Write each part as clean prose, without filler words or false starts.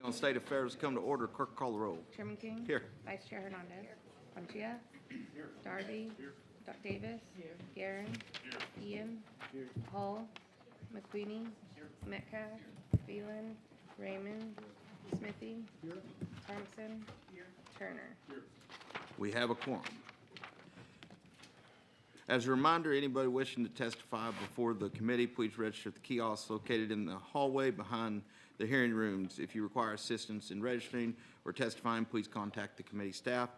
On state affairs come to order. Clerk, call the roll. Chairman King. Here. Vice Chair Hernandez. Ponchia. Darby. Davis. Guerin. Ian. Hall. McQueenie. Metcalf. Phelan. Raymond. Smithy. Thompson. Turner. We have a quorum. As a reminder, anybody wishing to testify before the committee, please register at the kiosk located in the hallway behind the hearing rooms. If you require assistance in registering or testifying, please contact the committee staff.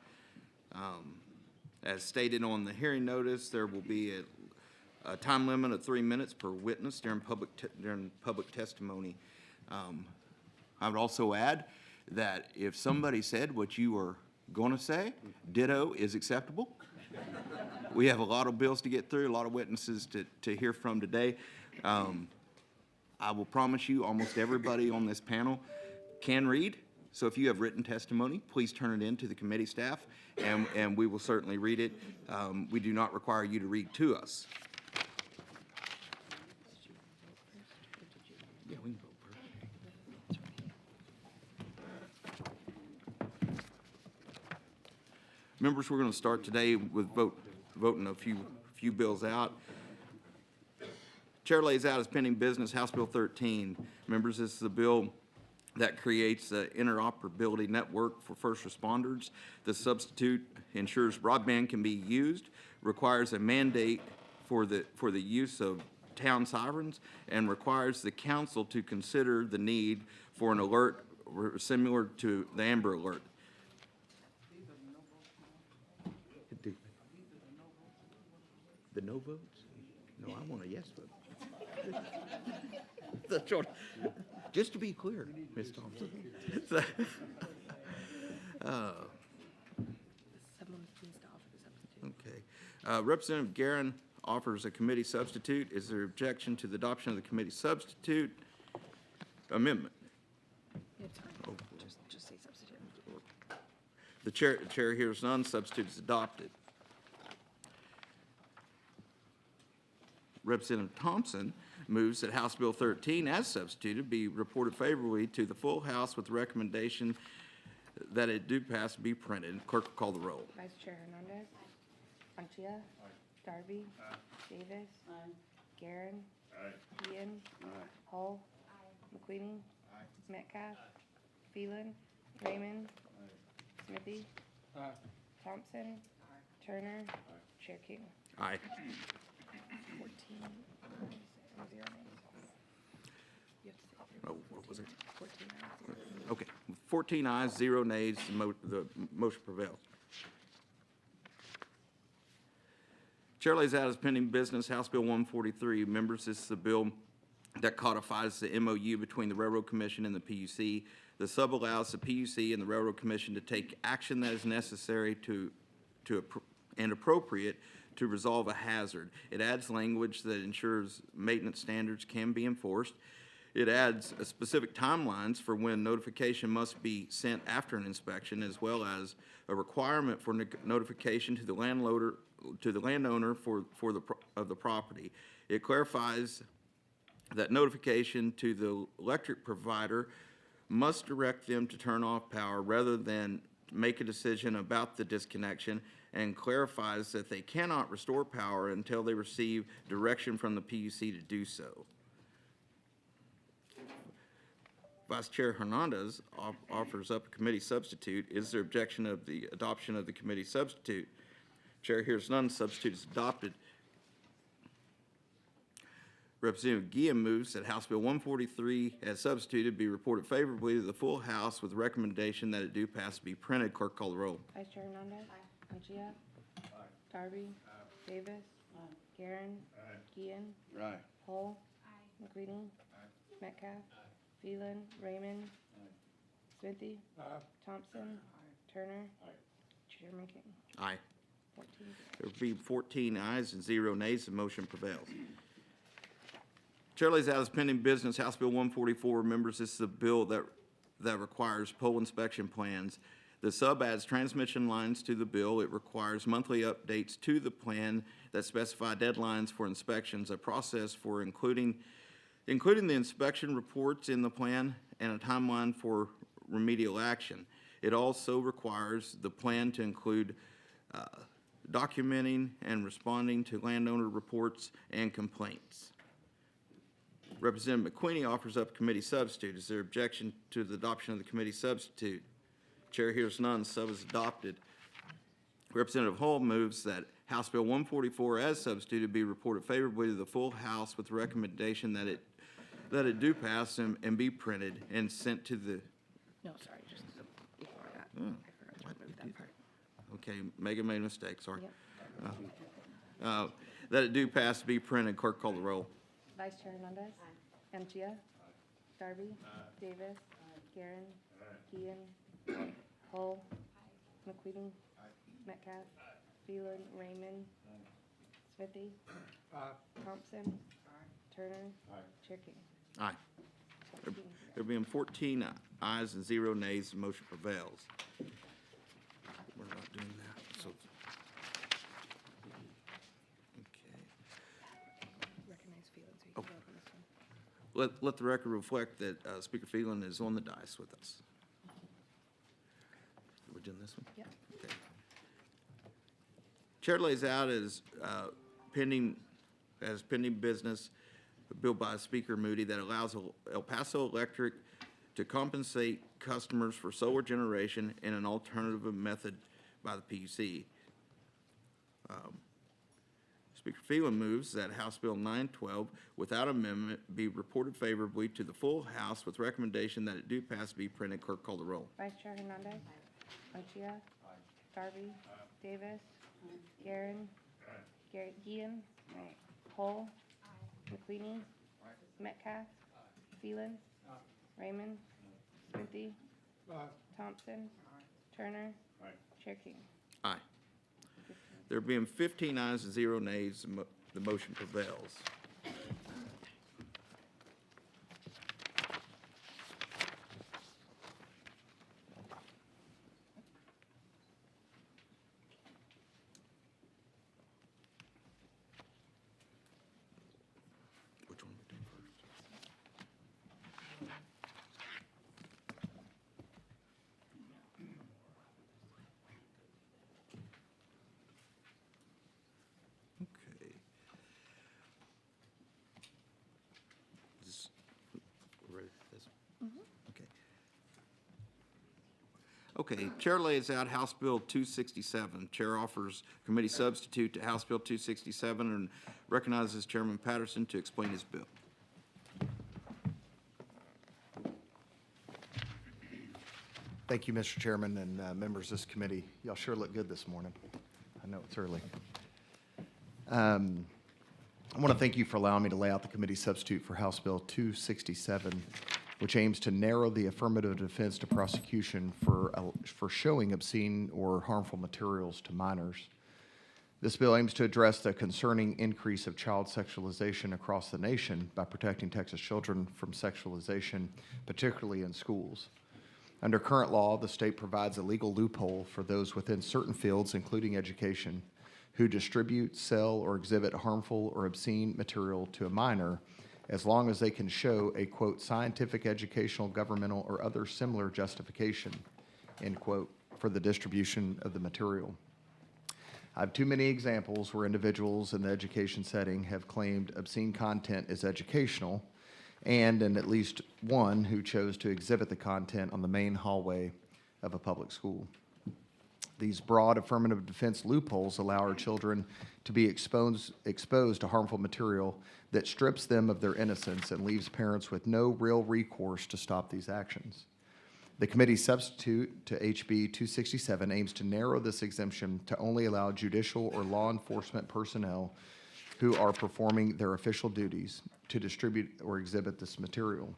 As stated on the hearing notice, there will be a time limit of 3 minutes per witness during public testimony. I would also add that if somebody said what you were going to say, ditto is acceptable. We have a lot of bills to get through, a lot of witnesses to hear from today. I will promise you, almost everybody on this panel can read. So if you have written testimony, please turn it in to the committee staff, and we will certainly read it. We do not require you to read to us. Yeah, we can vote first. Members, we're going to start today with voting a few bills out. Chair lays out as pending business House Bill 13. Members, this is a bill that creates an interoperability network for first responders. The substitute ensures broadband can be used, requires a mandate for the use of town sirens, and requires the council to consider the need for an alert similar to the Amber Alert. The no votes? No, I want a yes vote. That's what, just to be clear, Ms. Thompson. Someone needs to offer the substitute. Okay. Representative Guerin offers a committee substitute. Is there objection to the adoption of the committee substitute amendment? It's fine. Just say substitute. The chair hears none. Substitute is adopted. Representative Thompson moves that House Bill 13, as substituted, be reported favorably to the full House with the recommendation that it do pass be printed. Clerk will call the roll. Vice Chair Hernandez. Ponchia. Darby. Davis. Guerin. Ian. Hall. McQueenie. Metcalf. Phelan. Raymond. Smithy. Thompson. Turner. Chair King. Aye. 14, 0 nays. Oh, what was it? 14, 0 nays. Okay. 14 ayes, 0 nays, the motion prevails. Chair lays out as pending business House Bill 143. Members, this is a bill that codifies the MOU between the Railroad Commission and the PUC. The sub allows the PUC and the Railroad Commission to take action that is necessary and appropriate to resolve a hazard. It adds language that ensures maintenance standards can be enforced. It adds specific timelines for when notification must be sent after an inspection, as well as a requirement for notification to the landowner of the property. It clarifies that notification to the electric provider must direct them to turn off power rather than make a decision about the disconnection, and clarifies that they cannot restore power until they receive direction from the PUC to do so. Vice Chair Hernandez offers up a committee substitute. Is there objection of the adoption of the committee substitute? Chair hears none. Substitute is adopted. Representative Guillen moves that House Bill 143, as substituted, be reported favorably to the full House with recommendation that it do pass be printed. Clerk, call the roll. Vice Chair Hernandez. Ponchia. Darby. Davis. Guerin. Guillen. Hall. McQueenie. Metcalf. Phelan. Raymond. Smithy. Thompson. Turner. Chairman King. Aye. 14. There will be 14 ayes and 0 nays. The motion prevails. Chair lays out as pending business House Bill 144. Members, this is a bill that requires pole inspection plans. The sub adds transmission lines to the bill. It requires monthly updates to the plan that specify deadlines for inspections, a process for including the inspection reports in the plan, and a timeline for remedial action. It also requires the plan to include documenting and responding to landowner reports and complaints. Representative McQueenie offers up committee substitute. Is there objection to the adoption of the committee substitute? Chair hears none, sub is adopted. Representative Hull moves that House Bill 144 as substituted be reported favorably to the full House with the recommendation that it do pass and be printed and sent to the, No, sorry, just before that. I forgot to move that part. okay, Megan made a mistake, sorry. Yep. That it do pass, be printed. Clerk, call the roll. Vice Chair Hernandez. Antia. Darby. Davis. Garen. Gian. Hull. McQueen. Metcalf. Phelan. Raymond. Smithy. Thompson. Turner. Chair King. Aye. There being 14 ayes and 0 nays, the motion prevails. We're not doing that, so. Okay. Recognize Phelan, so you can vote on this one. Let the record reflect that Speaker Phelan is on the dais with us. We're doing this one? Yep. Okay. Chair lays out as pending business, a bill by Speaker Moody that allows El Paso Electric to compensate customers for solar generation in an alternative method by the PUC. Speaker Phelan moves that House Bill 912, without amendment, be reported favorably to the full House with recommendation that it do pass, be printed. Clerk, call the roll. Vice Chair Hernandez. Antia. Darby. Davis. Garen. Gian. Hull. McQueen. Metcalf. Phelan. Raymond. Smithy. Thompson. Turner. Chair King. Aye. There being 15 ayes and 0 nays, the motion prevails. Which one we doing first? Okay. Ready for this? Okay. Okay, Chair lays out House Bill 267. Chair offers committee substitute to House Bill 267 and recognizes Chairman Patterson to explain his bill. Thank you, Mr. Chairman and members of this committee. Y'all sure look good this morning. I know it's early. I want to thank you for allowing me to lay out the committee substitute for House Bill 267, which aims to narrow the affirmative defense to prosecution for showing obscene or harmful materials to minors. This bill aims to address the concerning increase of child sexualization across the nation by protecting Texas children from sexualization, particularly in schools. Under current law, the state provides a legal loophole for those within certain fields, including education, who distribute, sell, or exhibit harmful or obscene material to a minor, as long as they can show a, quote, scientific, educational, governmental, or other similar justification, end quote, for the distribution of the material. I have too many examples where individuals in the education setting have claimed obscene content is educational, and in at least one who chose to exhibit the content on the main hallway of a public school. These broad affirmative defense loopholes allow our children to be exposed to harmful material that strips them of their innocence and leaves parents with no real recourse to stop these actions. The committee substitute to HB 267 aims to narrow this exemption to only allow judicial or law enforcement personnel who are performing their official duties to distribute or exhibit this material.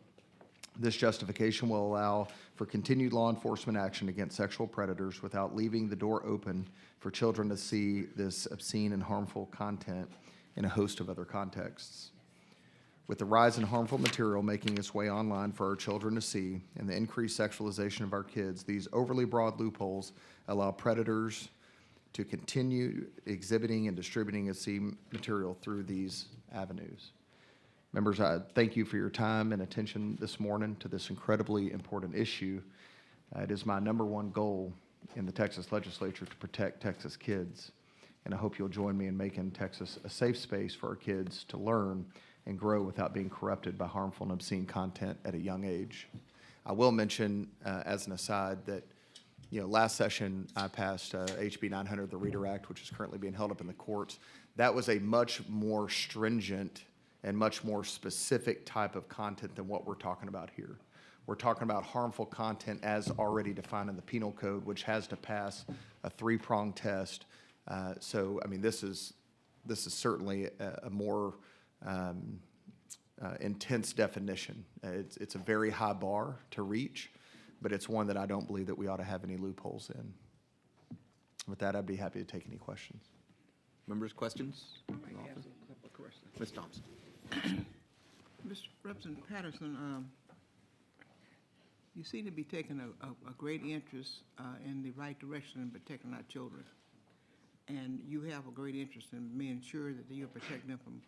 This justification will allow for continued law enforcement action against sexual predators without leaving the door open for children to see this obscene and harmful content in a host of other contexts. With the rise in harmful material making its way online for our children to see and the increased sexualization of our kids, these overly broad loopholes allow predators to continue exhibiting and distributing obscene material through these avenues. Members, I thank you for your time and attention this morning to this incredibly important issue. It is my #1 goal in the Texas legislature to protect Texas kids, and I hope you'll join me in making Texas a safe space for our kids to learn and grow without being corrupted by harmful and obscene content at a young age. I will mention, as an aside, that last session I passed HB 900, the Reader Act, which is currently being held up in the courts. That was a much more stringent and much more specific type of content than what we're talking about here. We're talking about harmful content as already defined in the penal code, which has to pass a 3-pronged test. So, I mean, this is certainly a more intense definition. It's a very high bar to reach, but it's one that I don't believe that we ought to have any loopholes in. With that, I'd be happy to take any questions. Members, questions? I might ask a couple of questions. Ms. Thompson? Mr. Representative Patterson, you seem to be taking a great interest in the right direction in protecting our children. And you have a great interest in making sure that you're protecting them from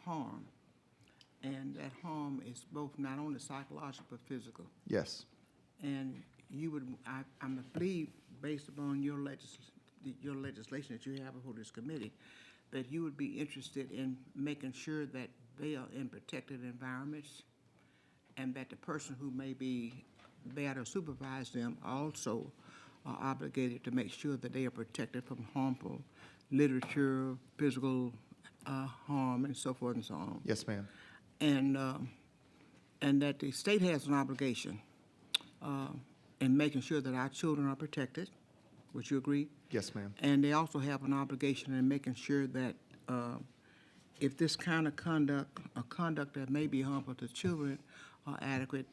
harm. And that harm is both not only psychological but physical. Yes. And you would, I believe, based upon your legislation that you have before this committee, that you would be interested in making sure that they are in protected environments, and that the person who may be there to supervise them also are obligated to make sure that they are protected from harmful literature, physical harm, and so forth and so on. Yes, ma'am. And that the state has an obligation in making sure that our children are protected. Would you agree? Yes, ma'am. And they also have an obligation in making sure that if this kind of conduct, or conduct that may be harmful to children, are adequate,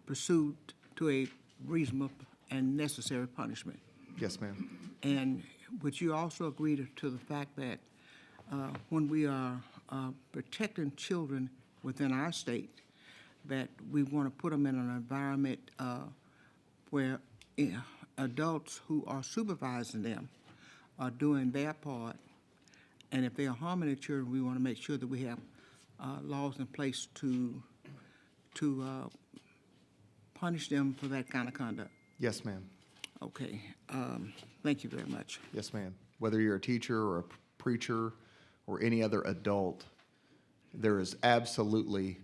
pursued to a reasonable and necessary punishment. Yes, ma'am. And would you also agree to the fact that when we are protecting children within our state, that we want to put them in an environment where adults who are supervising them are doing their part, and if they are harming the children, we want to make sure that we have laws in place to punish them for that kind of conduct? Yes, ma'am. Okay. Thank you very much. Yes, ma'am. Whether you're a teacher or a preacher or any other adult, there is absolutely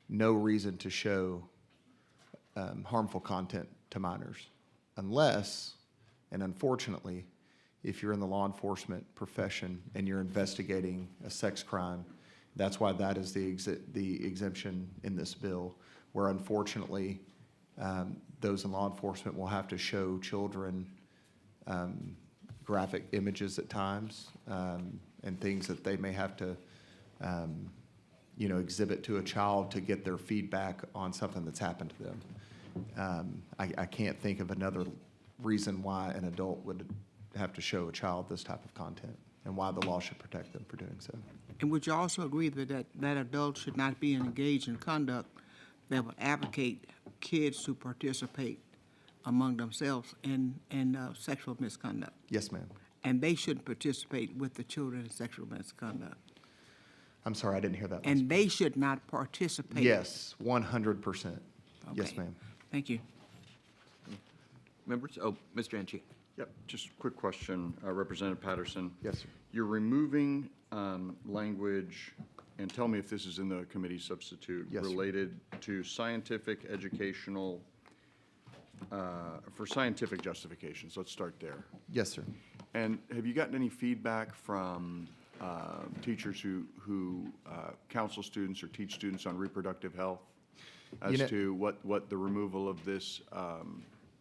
no reason to show harmful content to minors, unless, and unfortunately, if you're in the law enforcement profession and you're investigating a sex crime. That's why that is the exemption in this bill, where unfortunately those in law enforcement will have to show children graphic images at times and things that they may have to exhibit to a child to get their feedback on something that's happened to them. I can't think of another reason why an adult would have to show a child this type of content, and why the law should protect them for doing so. And would you also agree that adults should not be engaged in conduct that would advocate kids to participate among themselves in sexual misconduct? Yes, ma'am. And they shouldn't participate with the children in sexual misconduct? I'm sorry, I didn't hear that last And they should not participate? Yes, 100%. Yes, Okay. ma'am. Thank you. Members? Oh, Mr. Anchi. Yep, just a quick question, Representative Patterson. Yes, sir. You're removing language, and tell me if this is in the committee substitute. Yes, sir. Related to scientific, educational, for scientific justifications. Let's start there. Yes, sir. And have you gotten any feedback from teachers who counsel students or teach students on reproductive health as to what the removal of this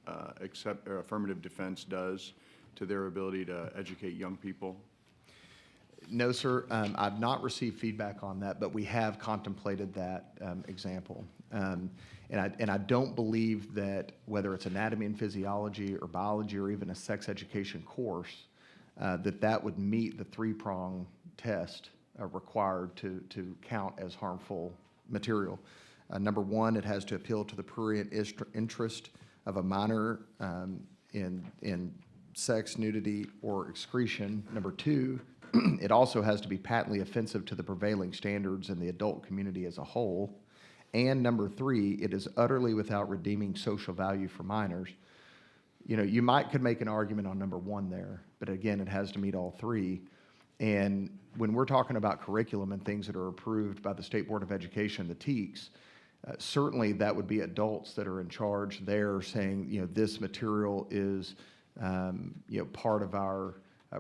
affirmative defense does to their ability to educate young people? No, sir. I've not received feedback on that, but we have contemplated that example. And I don't believe that whether it's anatomy and physiology or biology or even a sex education course, that would meet the 3-prong test required to count as harmful material. Number one, it has to appeal to the prurient interest of a minor in sex, nudity, or excretion. Number two, it also has to be patently offensive to the prevailing standards in the adult community as a whole. And number 3, it is utterly without redeeming social value for minors. You know, you could make an argument on number 1 there, but again, it has to meet all 3. And when we're talking about curriculum and things that are approved by the State Board of Education, the TEKS, certainly that would be adults that are in charge there saying, you know, this material is, you know, part of our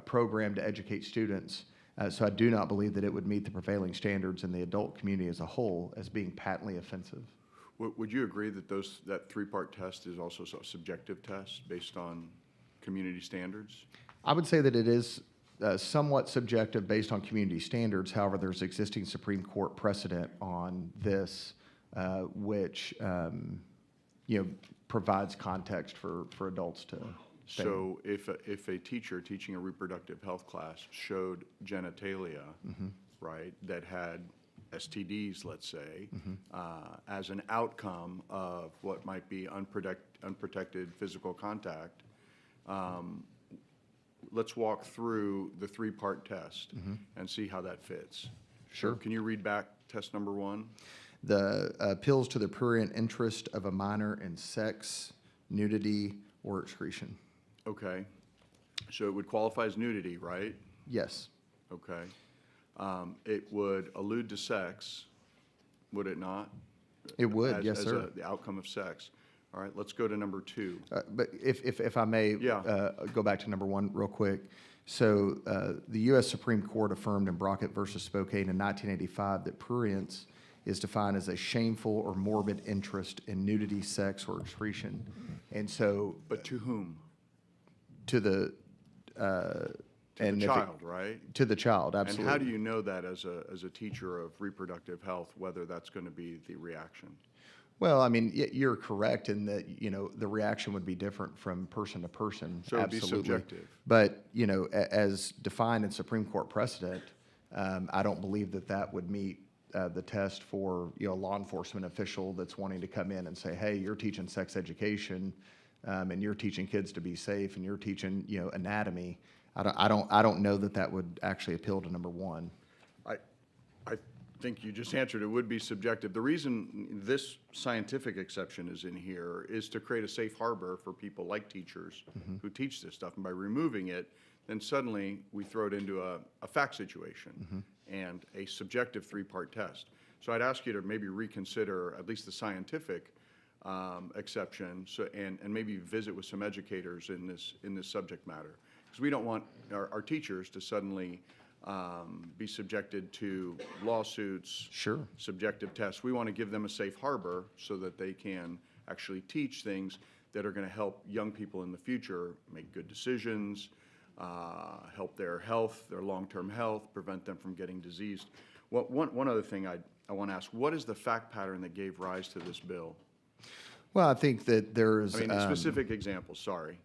program to educate students. So I do not believe that it would meet the prevailing standards in the adult community as a whole as being patently offensive. Would you agree that that 3-part test is also a subjective test based on community standards? I would say that it is somewhat subjective based on community standards. However, there's existing Supreme Court precedent on this, which you know, provides context for adults to stay. So if a teacher teaching a reproductive health class showed genitalia, right, that had STDs, let's say, as an outcome of what might be unprotected physical contact, let's walk through the 3-part test and see how that fits. Sure. So can you read back test number 1? The appeals to the prurient interest of a minor in sex, nudity, or excretion. Okay. So it would qualify as nudity, right? Yes. Okay. It would allude to sex, would it not? It would, yes, sir. The outcome of sex. All right, let's go to number 2. But if I may, Yeah. go back to number 1 real quick. So the U.S. Supreme Court affirmed in Brockett versus Spokane in 1985 that prurience is defined as a shameful or morbid interest in nudity, sex, or excretion. And so But to whom? to the To the child, right? to the child, absolutely. And how do you know that as a teacher of reproductive health, whether that's going to be the reaction? Well, I mean, you're correct in that, you know, the reaction would be different from person to person. So it'd be absolutely. subjective. But, you know, as defined in Supreme Court precedent, I don't believe that that would meet the test for, you know, a law enforcement official that's wanting to come in and say, hey, you're teaching sex education, and you're teaching kids to be safe, and you're teaching, you know, anatomy. I don't know that that would actually appeal to number 1. I think you just answered it would be subjective. The reason this scientific exception is in here is to create a safe harbor for people like teachers who teach this stuff. And by removing it, then suddenly we throw it into a fact situation and a subjective 3-part test. So I'd ask you to maybe reconsider at least the scientific exception, and maybe visit with some educators in this subject matter. Because we don't want our teachers to suddenly be subjected to lawsuits, Sure. subjective tests. We want to give them a safe harbor so that they can actually teach things that are going to help young people in the future make good decisions, help their health, their long-term health, prevent them from getting diseased. One other thing I want to ask, what is the fact pattern that gave rise to this bill? Well, I think that there's. I mean, specific examples, sorry.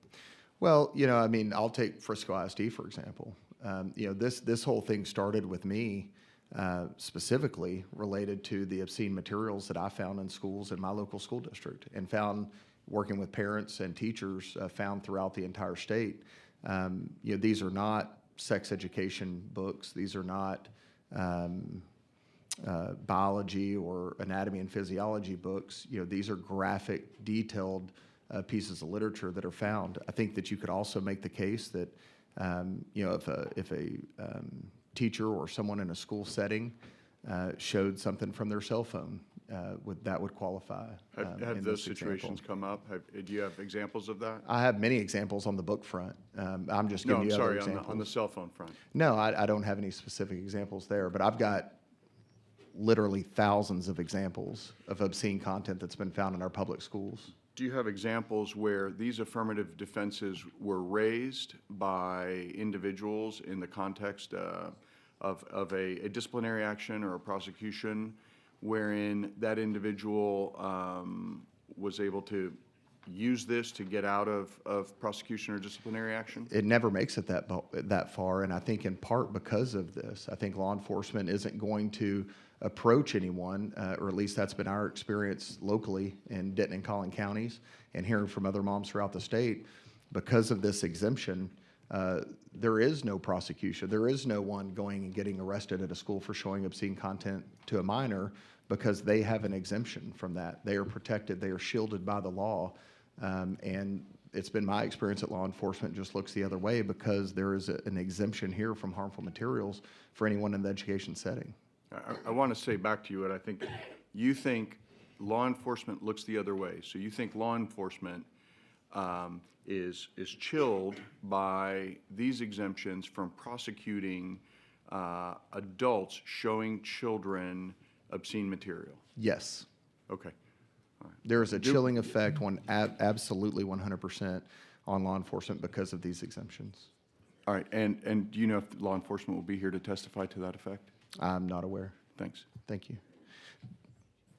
Well, you know, I mean, I'll take Frisco ISD, for example. You know, this whole thing started with me specifically related to the obscene materials that I found in schools in my local school district and found working with parents and teachers found throughout the entire state. You know, these are not sex education books. These are not biology or anatomy and physiology books. You know, these are graphic, detailed pieces of literature that are found. I think that you could also make the case that, you know, if a teacher or someone in a school setting showed something from their cell phone, that would qualify. Have in those this situations example. come up? Do you have examples of that? I have many examples on the book front. I'm just No, giving I'm you other sorry, examples. on the cell phone front. No, I don't have any specific examples there, but I've got literally thousands of examples of obscene content that's been found in our public schools. Do you have examples where these affirmative defenses were raised by individuals in the context of a disciplinary action or a prosecution wherein that individual was able to use this to get out of prosecution or disciplinary action? It never makes it that far, and I think in part because of this. I think law enforcement isn't going to approach anyone, or at least that's been our experience locally in Denton and Collin counties, and hearing from other moms throughout the state. Because of this exemption, there is no prosecution. There is no one going and getting arrested at a school for showing obscene content to a minor because they have an exemption from that. They are protected. They are shielded by the law. And it's been my experience that law enforcement just looks the other way because there is an exemption here from harmful materials for anyone in the education setting. I want to say back to you, Ed, I think you think law enforcement looks the other way. So you think law enforcement is chilled by these exemptions from prosecuting adults showing children obscene material? Yes. Okay. There is a chilling effect, absolutely 100% on law enforcement because of these exemptions. All right, and do you know if law enforcement will be here to testify to that effect? I'm not aware. Thanks. Thank you.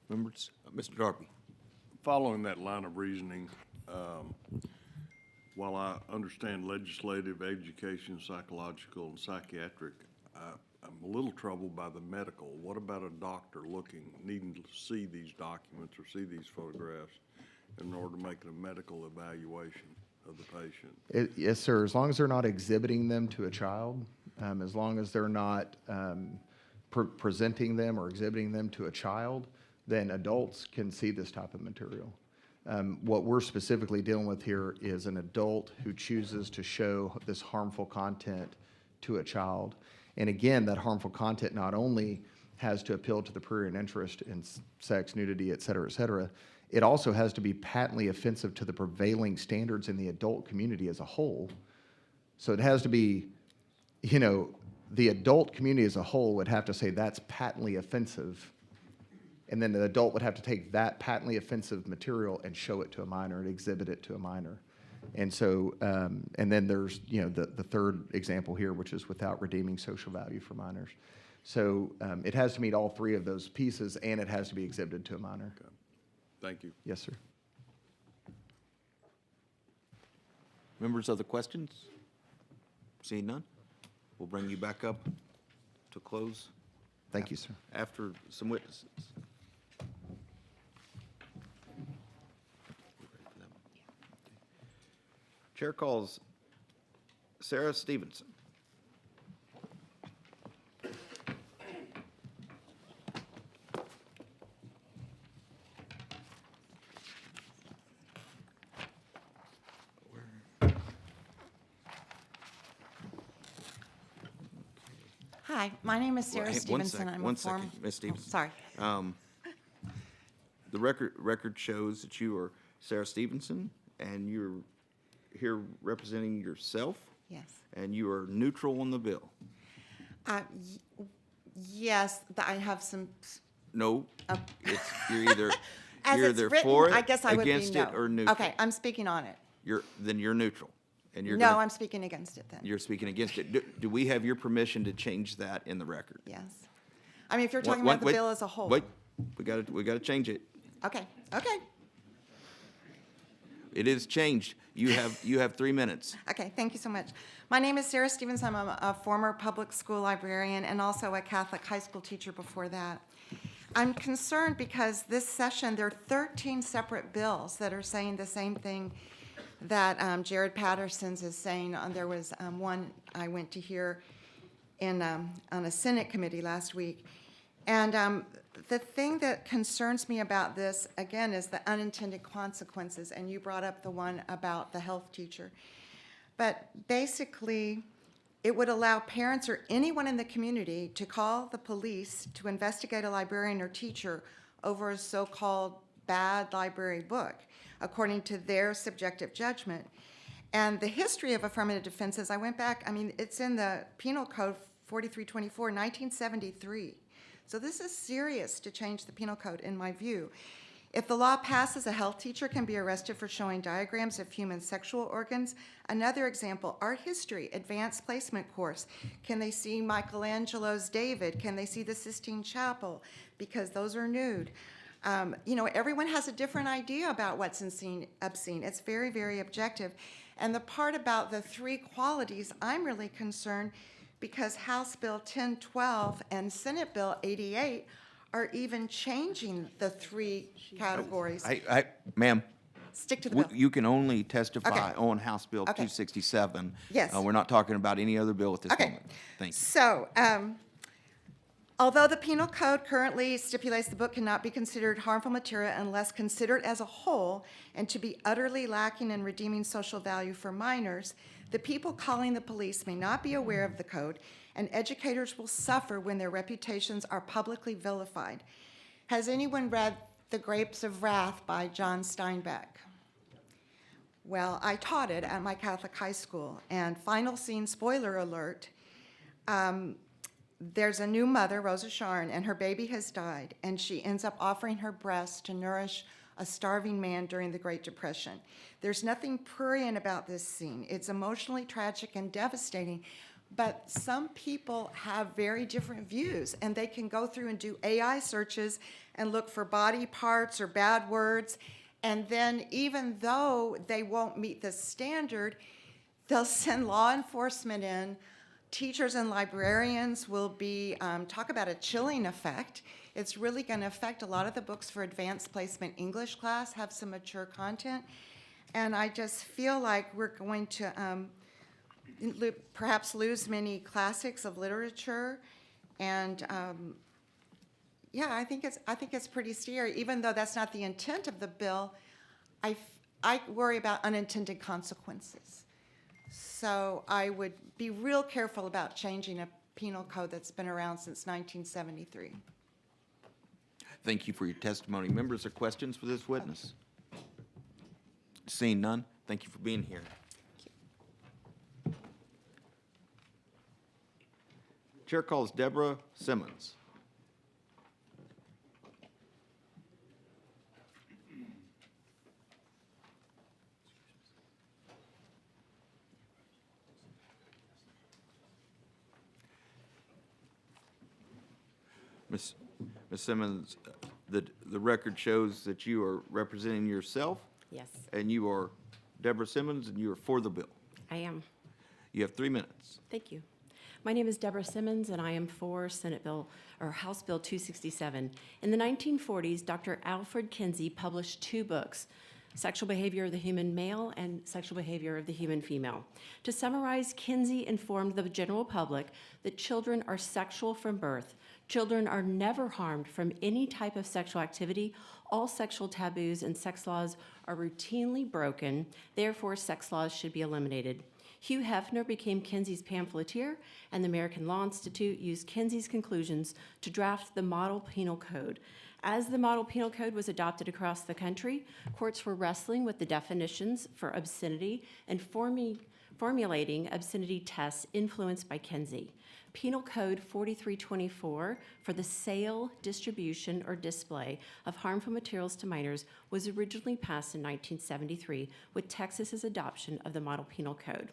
Members, Mr. Darby. Following that line of reasoning, while I understand legislative, education, psychological, and psychiatric, I'm a little troubled by the medical. What about a doctor needing to see these documents or see these photographs in order to make a medical evaluation of the patient? Yes, sir. As long as they're not exhibiting them to a child, as long as they're not presenting them or exhibiting them to a child, then adults can see this type of material. What we're specifically dealing with here is an adult who chooses to show this harmful content to a child. And again, that harmful content not only has to appeal to the prurient interest in sex, nudity, et cetera, it also has to be patently offensive to the prevailing standards in the adult community as a whole. So it has to be, the adult community as a whole would have to say that's patently offensive. And then the adult would have to take that patently offensive material and show it to a minor and exhibit it to a minor. And so, and then there's, the third example here, which is without redeeming social value for minors. So it has to meet all three of those pieces, and it has to be exhibited to a minor. Okay. Thank you. Yes, sir. Members, other questions? Seeing none, we'll bring you back up to close Thank you, sir. after some witnesses. Chair calls Sarah Stevenson. Hi, my name is Sarah Well, hey, Stevenson. I'm a one former. second, Ms. Stevenson. Sorry. The record shows that you are Sarah Stevenson, and you're here representing yourself, Yes. and you are neutral on the bill. Yes, I have some, No, you're either, as you're it's either written, for I it, guess I would be against no. it, or neutral. Okay, I'm speaking on it. Then you're neutral, and you're No, gonna, I'm speaking against it then. you're speaking against it. Do we have your permission to change that in the record? Yes. I mean, if you're talking Wait, about the wait, bill as a whole. Wait, we gotta change it. Okay. It is changed. You have 3 minutes. Okay, thank you so much. My name is Sarah Stevens. I'm a former public school librarian and also a Catholic high school teacher before that. I'm concerned because this session, there are 13 separate bills that are saying the same thing that Jared Patterson's is saying. There was one I went to hear on a Senate committee last week. And the thing that concerns me about this, again, is the unintended consequences, and you brought up the one about the health teacher. But basically, it would allow parents or anyone in the community to call the police to investigate a librarian or teacher over a so-called bad library book, according to their subjective judgment. And the history of affirmative defenses, I went back, it's in the Penal Code 4324, 1973. So this is serious to change the penal code, in my view. If the law passes, a health teacher can be arrested for showing diagrams of human sexual organs. Another example, art history, advanced placement course. Can they see Michelangelo's David? Can they see the Sistine Chapel? Because those are nude. Everyone has a different idea about what's obscene. It's very, very objective. And the part about the three qualities, I'm really concerned because House Bill 1012 and Senate Bill 88 are even changing the three categories. Ma'am, Stick to the bill. You can only testify Okay. on House Bill Okay. 267. Yes. We're not talking about any other bill at this Okay. moment. Thank you. So, although the penal code currently stipulates the book cannot be considered harmful material unless considered as a whole and to be utterly lacking in redeeming social value for minors, the people calling the police may not be aware of the code, and educators will suffer when their reputations are publicly vilified. Has anyone read The Grapes of Wrath by John Steinbeck? Well, I taught it at my Catholic high school, and final scene, spoiler alert, there's a new mother, Rosa Sharn, and her baby has died, and she ends up offering her breast to nourish a starving man during the Great Depression. There's nothing prurient about this scene. It's emotionally tragic and devastating, but some people have very different views, and they can go through and do AI searches and look for body parts or bad words, and then even though they won't meet the standard, they'll send law enforcement in. Teachers and librarians will be, talk about a chilling effect. It's really going to affect a lot of the books for advanced placement English class, have some mature content. And I just feel like we're going to perhaps lose many classics of literature. And yeah, I think it's pretty scary. Even though that's not the intent of the bill, I worry about unintended consequences. So I would be real careful about changing a penal code that's been around since 1973. Thank you for your testimony. Members, are questions for this witness? Seeing none, thank you for being here. Chair calls Deborah Simmons. Ms. Simmons, the record shows that you are representing yourself, Yes, and you are Deborah Simmons, and you are for the bill. I am. You have 3 minutes. Thank you. My name is Deborah Simmons, and I am for House Bill 267. In the 1940s, Dr. Alfred Kinsey published 2 books, Sexual Behavior of the Human Male and Sexual Behavior of the Human Female. To summarize, Kinsey informed the general public that children are sexual from birth. Children are never harmed from any type of sexual activity. All sexual taboos and sex laws are routinely broken. Therefore, sex laws should be eliminated. Hugh Hefner became Kinsey's pamphleteer, and the American Law Institute used Kinsey's conclusions to draft the Model Penal Code. As the Model Penal Code was adopted across the country, courts were wrestling with the definitions for obscenity and formulating obscenity tests influenced by Kinsey. Penal Code 4324 for the sale, distribution, or display of harmful materials to minors was originally passed in 1973 with Texas's adoption of the Model Penal Code.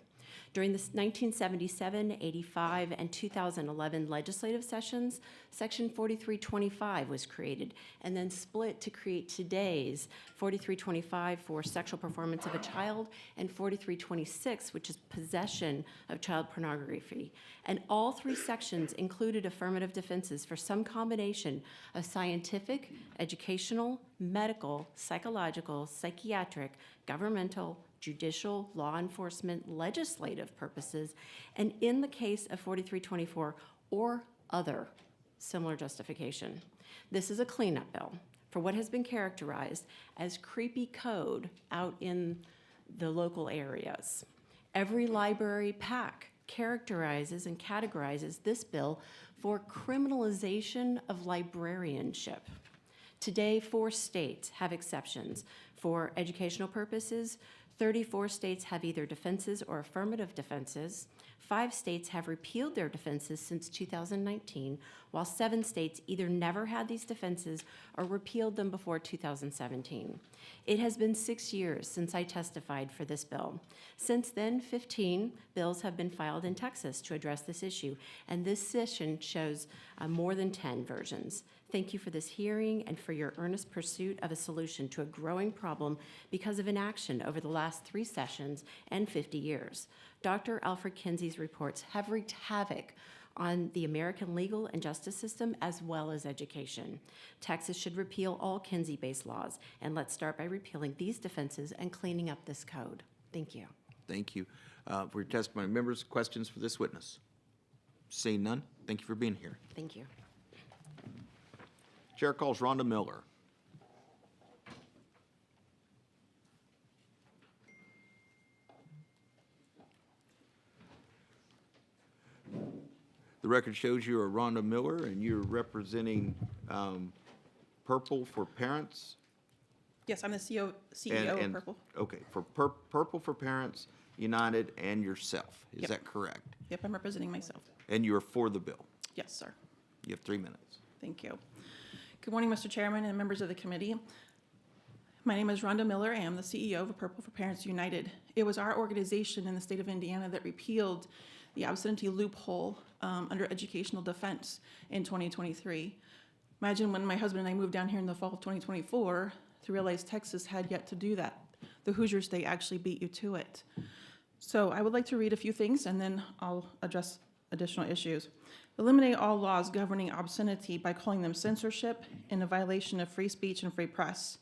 During the 1977, 85, and 2011 legislative sessions, Section 4325 was created and then split to create today's 4325 for sexual performance of a child and 4326, which is possession of child pornography. And all 3 sections included affirmative defenses for some combination of scientific, educational, medical, psychological, psychiatric, governmental, judicial, law enforcement, legislative purposes, and in the case of 4324 or other similar justification. This is a cleanup bill for what has been characterized as creepy code out in the local areas. Every library PAC characterizes and categorizes this bill for criminalization of librarianship. Today, 4 states have exceptions for educational purposes. 34 states have either defenses or affirmative defenses. 5 states have repealed their defenses since 2019, while 7 states either never had these defenses or repealed them before 2017. It has been 6 years since I testified for this bill. Since then, 15 bills have been filed in Texas to address this issue, and this session shows more than 10 versions. Thank you for this hearing and for your earnest pursuit of a solution to a growing problem because of inaction over the last 3 sessions and 50 years. Dr. Alfred Kinsey's reports have wreaked havoc on the American legal and justice system as well as education. Texas should repeal all Kinsey-based laws, and let's start by repealing these defenses and cleaning up this code. Thank you. Thank you for your testimony. Members, questions for this witness? Seeing none, thank you for being here. Thank you. Chair calls Rhonda Miller. The record shows you are Rhonda Miller, and you're representing Purple for Parents. Yes, I'm the CEO and- of and- Purple. Okay, for Purple for Parents United and yourself. Is Yep. that correct? Yep, I'm representing myself. And you are for the bill. Yes, sir. You have 3 minutes. Thank you. Good morning, Mr. Chairman and members of the committee. My name is Rhonda Miller. I am the CEO of Purple for Parents United. It was our organization in the state of Indiana that repealed the absentee loophole under educational defense in 2023. Imagine when my husband and I moved down here in the fall of 2024 to realize Texas had yet to do that. The Hoosier State actually beat you to it. So I would like to read a few things and then I'll address additional issues. Eliminate all laws governing obscenity by calling them censorship and a violation of free speech and free press.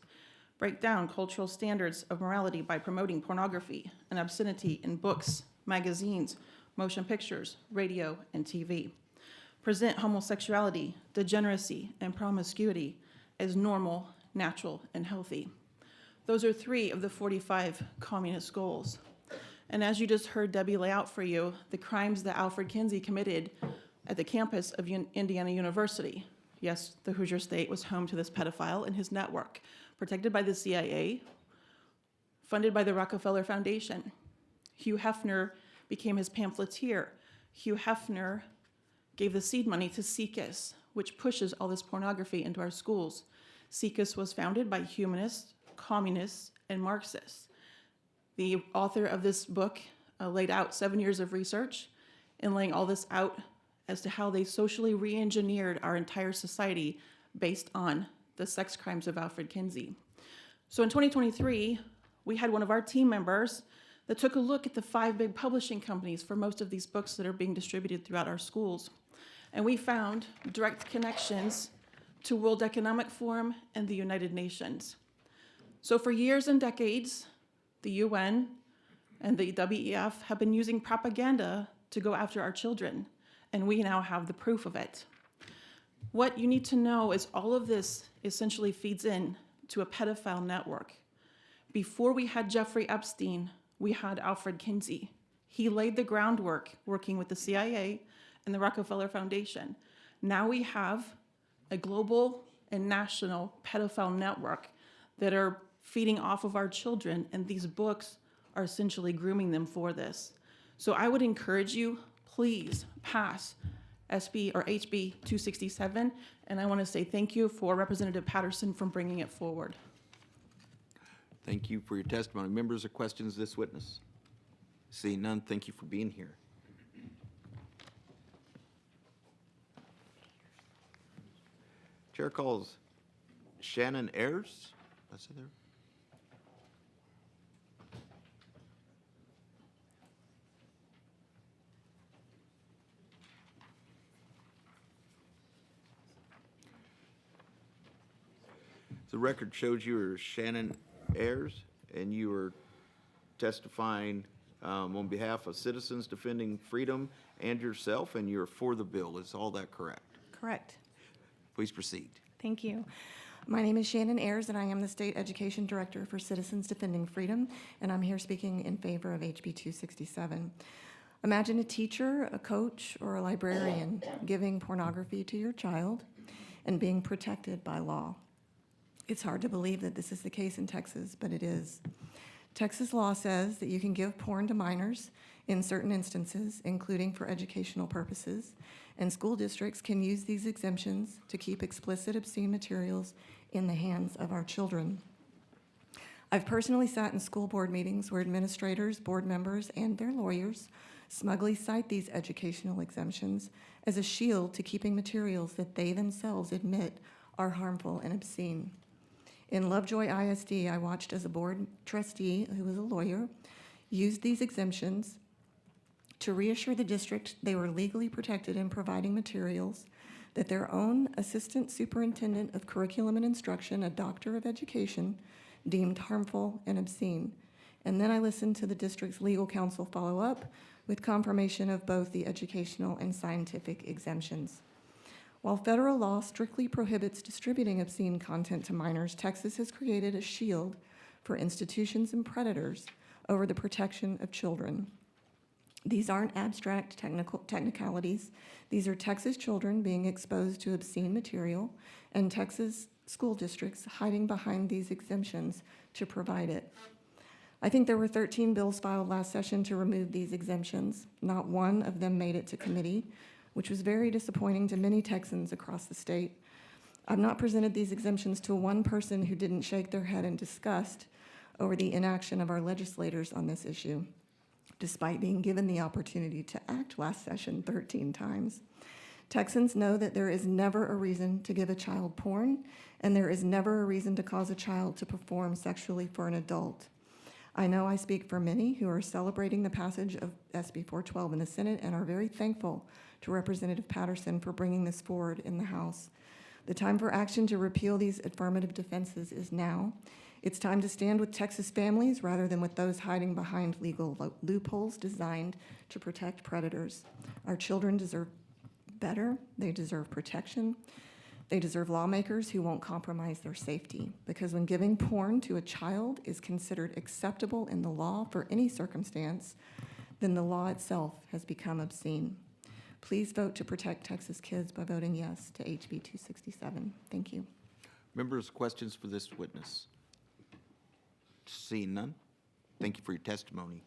Break down cultural standards of morality by promoting pornography and obscenity in books, magazines, motion pictures, radio, and TV. Present homosexuality, degeneracy, and promiscuity as normal, natural, and healthy. Those are 3 of the 45 communist goals. And as you just heard Debbie lay out for you, the crimes that Alfred Kinsey committed at the campus of Indiana University. Yes, the Hoosier State was home to this pedophile and his network, protected by the CIA, funded by the Rockefeller Foundation. Hugh Hefner became his pamphleteer. Hugh Hefner gave the seed money to SIECUS, which pushes all this pornography into our schools. SIECUS was founded by humanists, communists, and Marxists. The author of this book laid out 7 years of research in laying all this out as to how they socially re-engineered our entire society based on the sex crimes of Alfred Kinsey. So in 2023, we had one of our team members that took a look at the 5 big publishing companies for most of these books that are being distributed throughout our schools. And we found direct connections to World Economic Forum and the United Nations. So for years and decades, the UN and the WEF have been using propaganda to go after our children, and we now have the proof of it. What you need to know is all of this essentially feeds in to a pedophile network. Before we had Jeffrey Epstein, we had Alfred Kinsey. He laid the groundwork working with the CIA and the Rockefeller Foundation. Now we have a global and national pedophile network that are feeding off of our children, and these books are essentially grooming them for this. So I would encourage you, please pass SB or HB 267, and I want to say thank you for Representative Patterson for bringing it forward. Thank you for your testimony. Members, or questions of this witness? Seeing none, thank you for being here. Chair calls Shannon Ayers. That's it there. The record shows you are Shannon Ayers, and you are testifying on behalf of Citizens Defending Freedom and yourself, and you're for the bill. Is all that correct? Correct. Please proceed. Thank you. My name is Shannon Ayers, and I am the State Education Director for Citizens Defending Freedom, and I'm here speaking in favor of HB 267. Imagine a teacher, a coach, or a librarian giving pornography to your child and being protected by law. It's hard to believe that this is the case in Texas, but it is. Texas law says that you can give porn to minors in certain instances, including for educational purposes, and school districts can use these exemptions to keep explicit, obscene materials in the hands of our children. I've personally sat in school board meetings where administrators, board members, and their lawyers smugly cite these educational exemptions as a shield to keeping materials that they themselves admit are harmful and obscene. In Lovejoy ISD, I watched as a board trustee, who was a lawyer, used these exemptions to reassure the district they were legally protected in providing materials, that their own Assistant Superintendent of Curriculum and Instruction, a doctor of education, deemed harmful and obscene. And then I listened to the district's legal counsel follow up with confirmation of both the educational and scientific exemptions. While federal law strictly prohibits distributing obscene content to minors, Texas has created a shield for institutions and predators over the protection of children. These aren't abstract technicalities. These are Texas children being exposed to obscene material and Texas school districts hiding behind these exemptions to provide it. I think there were 13 bills filed last session to remove these exemptions. Not one of them made it to committee, which was very disappointing to many Texans across the state. I've not presented these exemptions to one person who didn't shake their head in disgust over the inaction of our legislators on this issue, despite being given the opportunity to act last session 13 times. Texans know that there is never a reason to give a child porn, and there is never a reason to cause a child to perform sexually for an adult. I know I speak for many who are celebrating the passage of SB 412 in the Senate and are very thankful to Representative Patterson for bringing this forward in the House. The time for action to repeal these affirmative defenses is now. It's time to stand with Texas families rather than with those hiding behind legal loopholes designed to protect predators. Our children deserve better. They deserve protection. They deserve lawmakers who won't compromise their safety, because when giving porn to a child is considered acceptable in the law for any circumstance, then the law itself has become obscene. Please vote to protect Texas kids by voting yes to HB 267. Thank you. Members, questions for this witness? Seeing none, thank you for your testimony.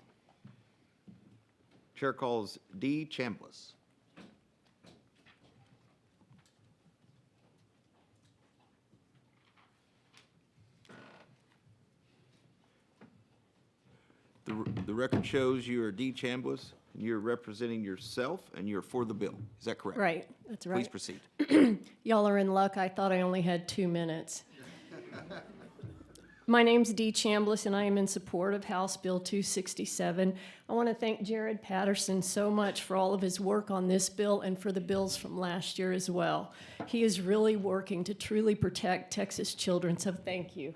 Chair calls D. Chambliss. The record shows you are D. Chambliss, and you're representing yourself, and you're for the bill. Is that correct? Right, that's right. Please proceed. Y'all are in luck. I thought I only had 2 minutes. My name's Dee Chambliss, and I am in support of House Bill 267. I want to thank Jared Patterson so much for all of his work on this bill and for the bills from last year as well. He is really working to truly protect Texas children, so thank you.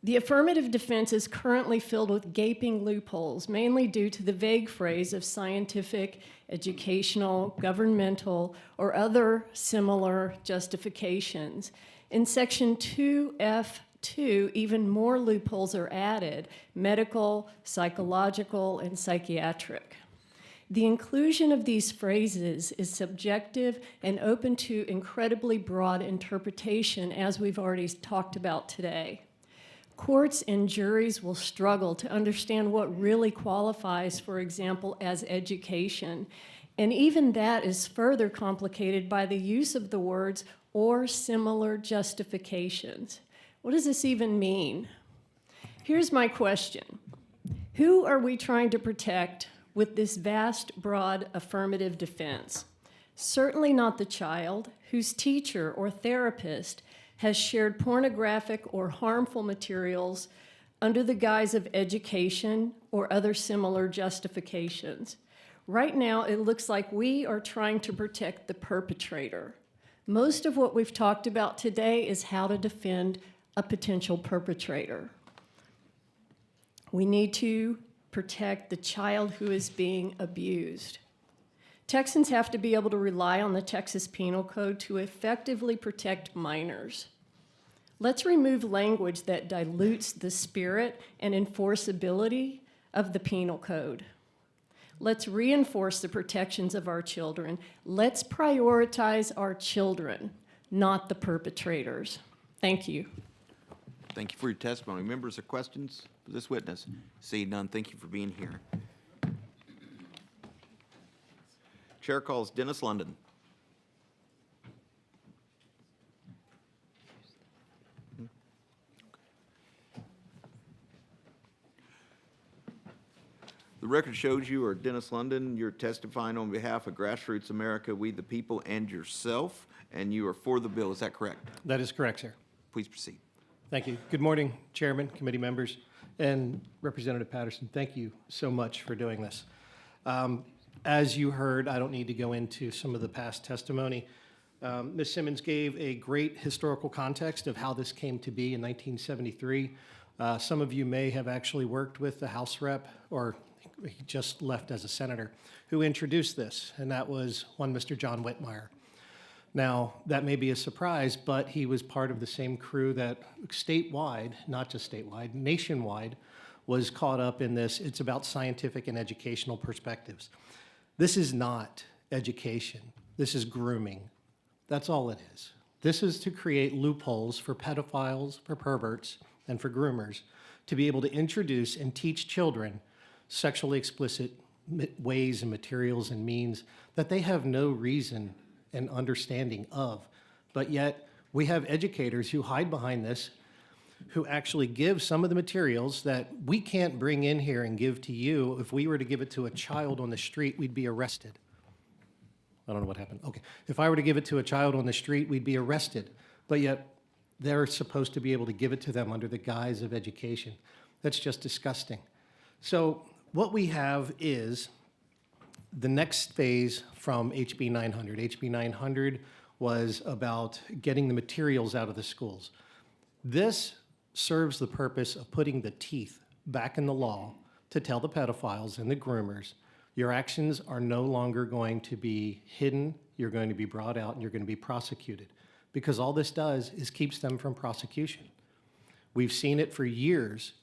The affirmative defense is currently filled with gaping loopholes, mainly due to the vague phrase of scientific, educational, governmental, or other similar justifications. In Section 2F2, even more loopholes are added: medical, psychological, and psychiatric. The inclusion of these phrases is subjective and open to incredibly broad interpretation, as we've already talked about today. Courts and juries will struggle to understand what really qualifies, for example, as education. And even that is further complicated by the use of the words "or similar justifications." What does this even mean? Here's my question. Who are we trying to protect with this vast, broad affirmative defense? Certainly not the child whose teacher or therapist has shared pornographic or harmful materials under the guise of education or other similar justifications. Right now, it looks like we are trying to protect the perpetrator. Most of what we've talked about today is how to defend a potential perpetrator. We need to protect the child who is being abused. Texans have to be able to rely on the Texas Penal Code to effectively protect minors. Let's remove language that dilutes the spirit and enforceability of the Penal Code. Let's reinforce the protections of our children. Let's prioritize our children, not the perpetrators. Thank you. Thank you for your testimony. Members, are questions for this witness? Seeing none, thank you for being here. Chair calls Dennis London. The record shows you are Dennis London. You're testifying on behalf of Grassroots America, We the People, and yourself, and you are for the bill. Is that correct? That is correct, sir. Please proceed. Thank you. Good morning, Chairman, committee members, and Representative Patterson. Thank you so much for doing this. As you heard, I don't need to go into some of the past testimony. Ms. Simmons gave a great historical context of how this came to be in 1973. Some of you may have actually worked with the House rep, or he just left as a senator, who introduced this, and that was one Mr. John Whitmire. Now, that may be a surprise, but he was part of the same crew that statewide, not just statewide, nationwide, was caught up in this. It's about scientific and educational perspectives. This is not education. This is grooming. That's all it is. This is to create loopholes for pedophiles, for perverts, and for groomers to be able to introduce and teach children sexually explicit ways and materials and means that they have no reason and understanding of. But yet, we have educators who hide behind this, who actually give some of the materials that we can't bring in here and give to you. If we were to give it to a child on the street, we'd be arrested. I don't know what happened. Okay. If I were to give it to a child on the street, we'd be arrested. But yet, they're supposed to be able to give it to them under the guise of education. That's just disgusting. So what we have is the next phase from HB 900. HB 900 was about getting the materials out of the schools. This serves the purpose of putting the teeth back in the law to tell the pedophiles and the groomers, your actions are no longer going to be hidden, you're going to be brought out, and you're going to be prosecuted. Because all this does is keeps them from prosecution. We've seen it for years,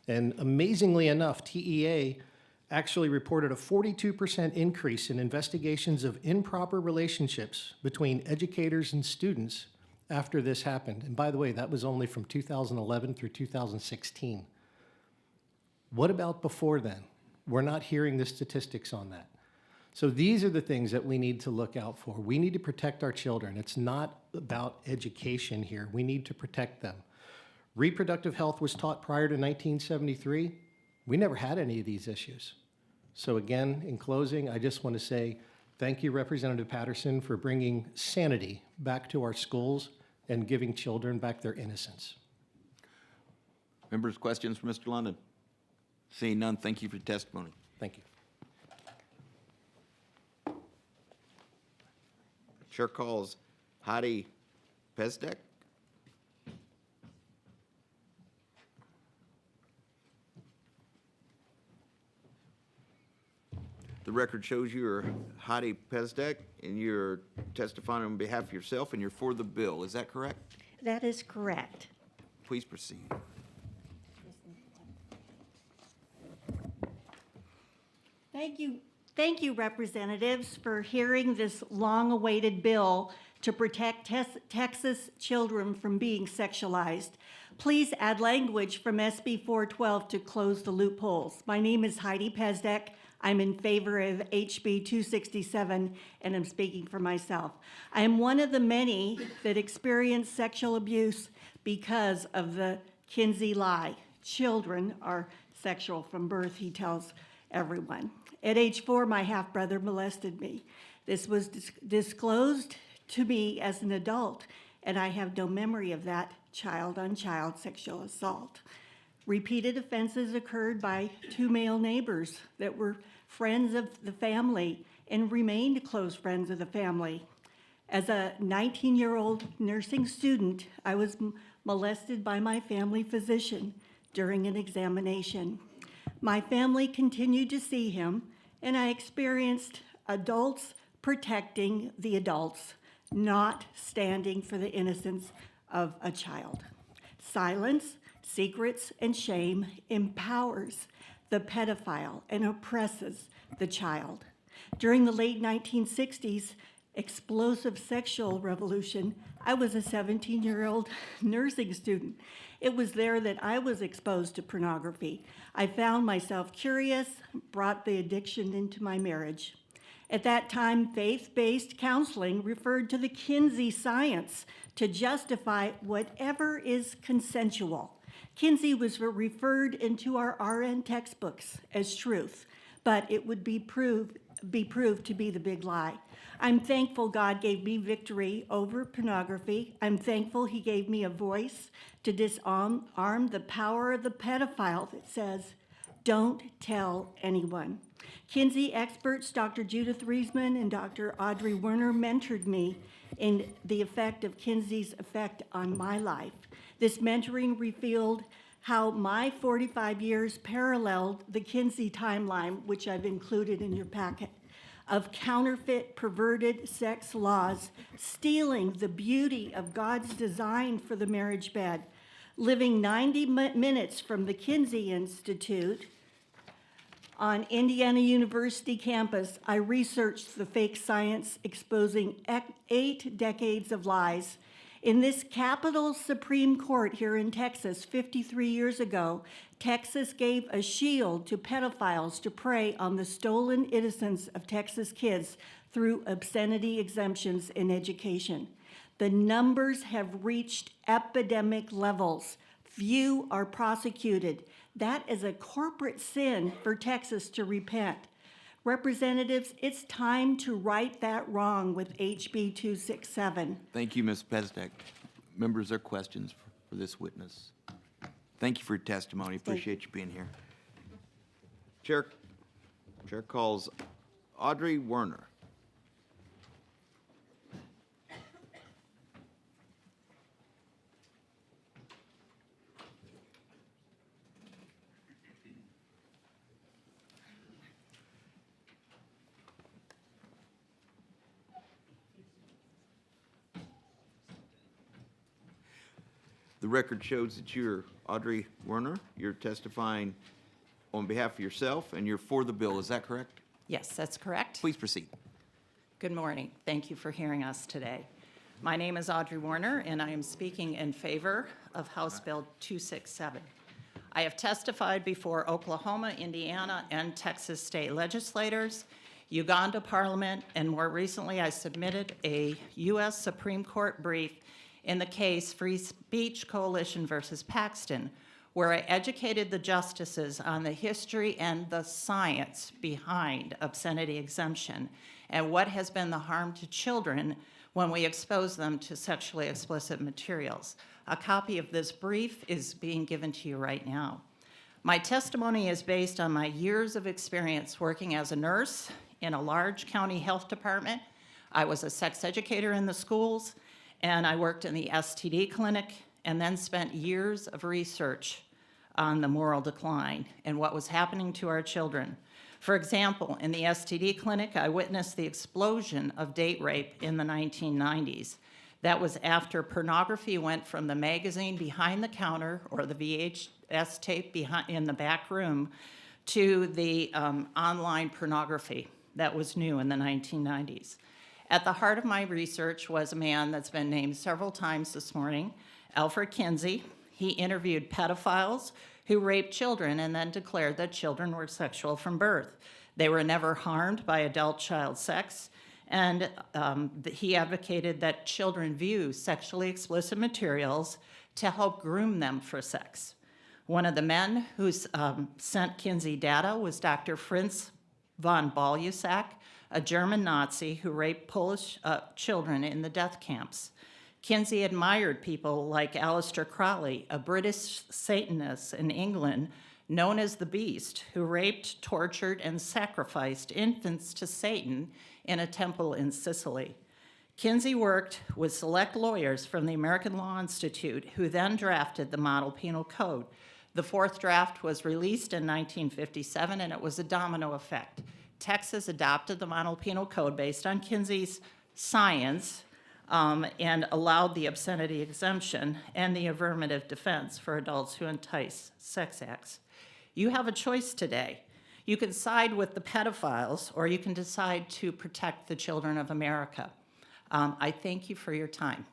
and amazingly enough, TEA actually reported a 42% increase in investigations of improper relationships between educators and students after this happened. And by the way, that was only from 2011 through 2016. What about before then? We're not hearing the statistics on that. So these are the things that we need to look out for. We need to protect our children. It's not about education here. We need to protect them. Reproductive health was taught prior to 1973. We never had any of these issues. So again, in closing, I just want to say thank you, Representative Patterson, for bringing sanity back to our schools and giving children back their innocence. Members, questions for Mr. London? Seeing none, thank you for your testimony. Thank you. Chair calls Heidi Pezdek. The record shows you are Heidi Pezdek, and you're testifying on behalf of yourself, and you're for the bill. Is that correct? That is correct. Please proceed. Thank you, representatives, for hearing this long-awaited bill to protect Texas children from being sexualized. Please add language from SB 412 to close the loopholes. My name is Heidi Pezdek. I'm in favor of HB 267, and I'm speaking for myself. I am one of the many that experienced sexual abuse because of the Kinsey lie. Children are sexual from birth, he tells everyone. At age 4, my half-brother molested me. This was disclosed to me as an adult, and I have no memory of that child-on-child sexual assault. Repeated offenses occurred by 2 male neighbors that were friends of the family and remained close friends of the family. As a 19-year-old nursing student, I was molested by my family physician during an examination. My family continued to see him, and I experienced adults protecting the adults, not standing for the innocence of a child. Silence, secrets, and shame empowers the pedophile and oppresses the child. During the late 1960s explosive sexual revolution, I was a 17-year-old nursing student. It was there that I was exposed to pornography. I found myself curious, brought the addiction into my marriage. At that time, faith-based counseling referred to the Kinsey science to justify whatever is consensual. Kinsey was referred into our RN textbooks as truth, but it would be proved to be the big lie. I'm thankful God gave me victory over pornography. I'm thankful he gave me a voice to disarm the power of the pedophile that says, Don't tell anyone. Kinsey experts Dr. Judith Riesman and Dr. Audrey Werner mentored me in the effect of Kinsey's effect on my life. This mentoring revealed how my 45 years paralleled the Kinsey timeline, which I've included in your packet, of counterfeit, perverted sex laws, stealing the beauty of God's design for the marriage bed, living 90 minutes from the Kinsey Institute. On Indiana University campus, I researched the fake science exposing 8 decades of lies. In this capital Supreme Court here in Texas 53 years ago, Texas gave a shield to pedophiles to prey on the stolen innocence of Texas kids through obscenity exemptions in education. The numbers have reached epidemic levels. Few are prosecuted. That is a corporate sin for Texas to repent. Representatives, it's time to right that wrong with HB 267. Thank you, Ms. Bezdek. Members, there are questions for this witness. Thank you for your testimony. Appreciate you being here. Chair calls Audrey Werner. The record shows that you're Audrey Werner. You're testifying on behalf of yourself, and you're for the bill. Is that correct? Yes, that's correct. Please proceed. Good morning. Thank you for hearing us today. My name is Audrey Werner, and I am speaking in favor of House Bill 267. I have testified before Oklahoma, Indiana, and Texas state legislators, Uganda Parliament, and more recently I submitted a U.S. Supreme Court brief in the case Free Speech Coalition versus Paxton, where I educated the justices on the history and the science behind obscenity exemption and what has been the harm to children when we expose them to sexually explicit materials. A copy of this brief is being given to you right now. My testimony is based on my years of experience working as a nurse in a large county health department. I was a sex educator in the schools, and I worked in the STD clinic, and then spent years of research on the moral decline and what was happening to our children. For example, in the STD clinic, I witnessed the explosion of date rape in the 1990s. That was after pornography went from the magazine behind the counter or the VHS tape in the back room to the online pornography that was new in the 1990s. At the heart of my research was a man that's been named several times this morning, Alfred Kinsey. He interviewed pedophiles who raped children and then declared that children were sexual from birth. They were never harmed by adult-child sex, and he advocated that children view sexually explicit materials to help groom them for sex. One of the men who sent Kinsey data was Dr. Fritz von Balusak, a German Nazi who raped Polish children in the death camps. Kinsey admired people like Aleister Crowley, a British Satanist in England known as the Beast, who raped, tortured, and sacrificed infants to Satan in a temple in Sicily. Kinsey worked with select lawyers from the American Law Institute, who then drafted the Model Penal Code. The fourth draft was released in 1957, and it was a domino effect. Texas adopted the Model Penal Code based on Kinsey's science and allowed the obscenity exemption and the affirmative defense for adults who entice sex acts. You have a choice today. You can side with the pedophiles, or you can decide to protect the children of America. I thank you for your time.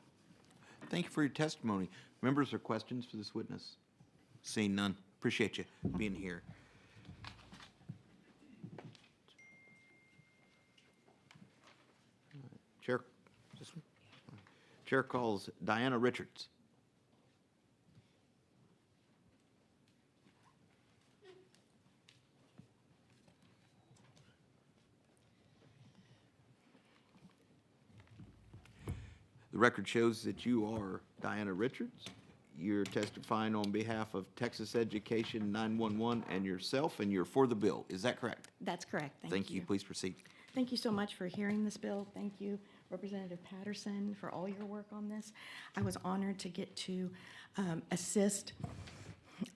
Thank you for your testimony. Members, are questions for this witness? Seeing none. Appreciate you being here. Chair calls Diana Richards. The record shows that you are Diana Richards. you're testifying on behalf of Texas Education 911 and yourself, and you're for the bill. Is that correct? That's correct. Thank you. Please proceed. Thank you so much for hearing this bill. Thank you, Representative Patterson, for all your work on this. I was honored to get to assist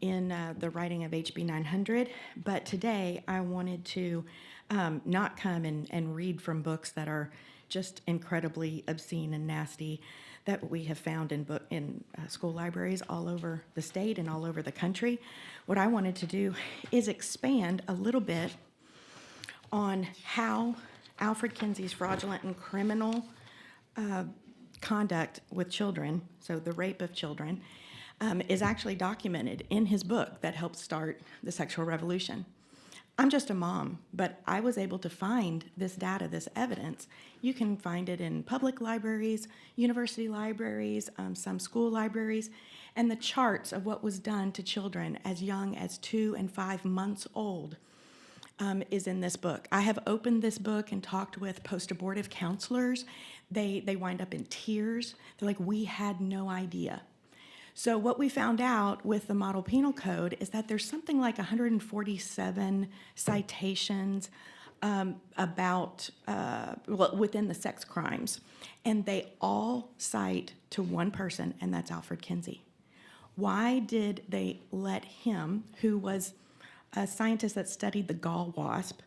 in the writing of HB 900, but today I wanted to not come and read from books that are just incredibly obscene and nasty that we have found in school libraries all over the state and all over the country. What I wanted to do is expand a little bit on how Alfred Kinsey's fraudulent and criminal conduct with children, so the rape of children, is actually documented in his book that helped start the sexual revolution. I'm just a mom, but I was able to find this data, this evidence. You can find it in public libraries, university libraries, some school libraries, and the charts of what was done to children as young as 2 and 5 months old is in this book. I have opened this book and talked with post-abortive counselors. They wind up in tears. They're like, we had no idea. So what we found out with the Model Penal Code is that there's something like 147 citations about, within the sex crimes, and they all cite to one person, and that's Alfred Kinsey. Why did they let him, who was a scientist that studied the gall wasp,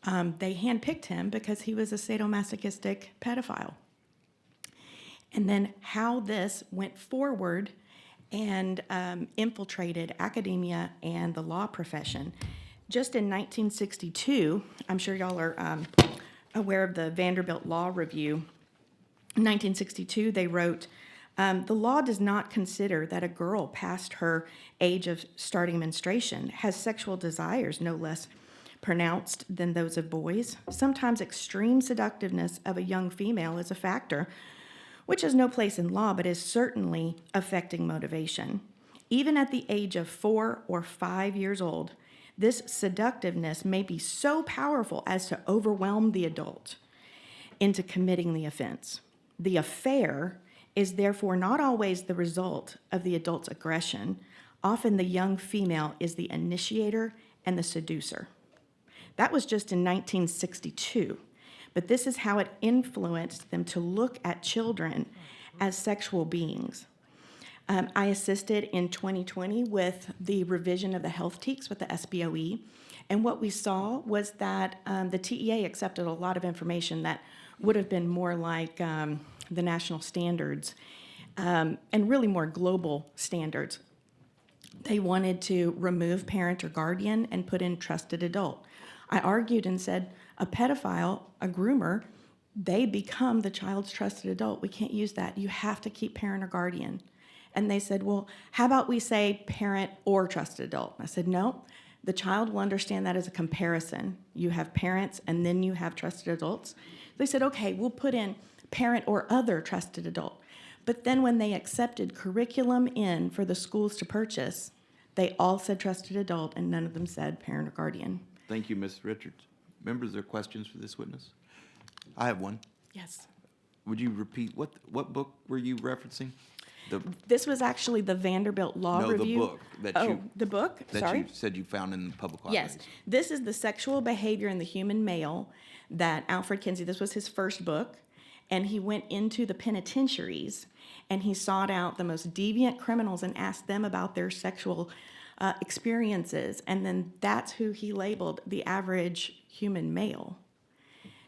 they handpicked him because he was a sadomasochistic pedophile. And then how this went forward and infiltrated academia and the law profession. Just in 1962, I'm sure y'all are aware of the Vanderbilt Law Review. In 1962, they wrote, the law does not consider that a girl past her age of starting menstruation has sexual desires no less pronounced than those of boys. Sometimes extreme seductiveness of a young female is a factor which has no place in law, but is certainly affecting motivation. Even at the age of 4 or 5 years old, this seductiveness may be so powerful as to overwhelm the adult into committing the offense. The affair is therefore not always the result of the adult's aggression. Often the young female is the initiator and the seducer. That was just in 1962. But this is how it influenced them to look at children as sexual beings. I assisted in 2020 with the revision of the health TEKS with the SBOE, and what we saw was that the TEA accepted a lot of information that would have been more like the national standards and really more global standards. They wanted to remove parent or guardian and put in trusted adult. I argued and said, a pedophile, a groomer, they become the child's trusted adult. We can't use that. You have to keep parent or guardian. And they said, well, how about we say parent or trusted adult? I said, no, the child will understand that as a comparison. You have parents and then you have trusted adults. They said, okay, we'll put in parent or other trusted adult. But then when they accepted curriculum in for the schools to purchase, they all said trusted adult and none of them said parent or guardian. Thank you, Ms. Richards. Members, are there questions for this witness? I have one. Yes. Would you repeat, what book were you referencing? This was actually the Vanderbilt Law Review. No, the book that Oh, the book? that Sorry. you said you found in the public libraries. Yes. This is the sexual behavior in the human male that Alfred Kinsey, this was his first book, and he went into the penitentiaries and he sought out the most deviant criminals and asked them about their sexual experiences, and then that's who he labeled the average human male.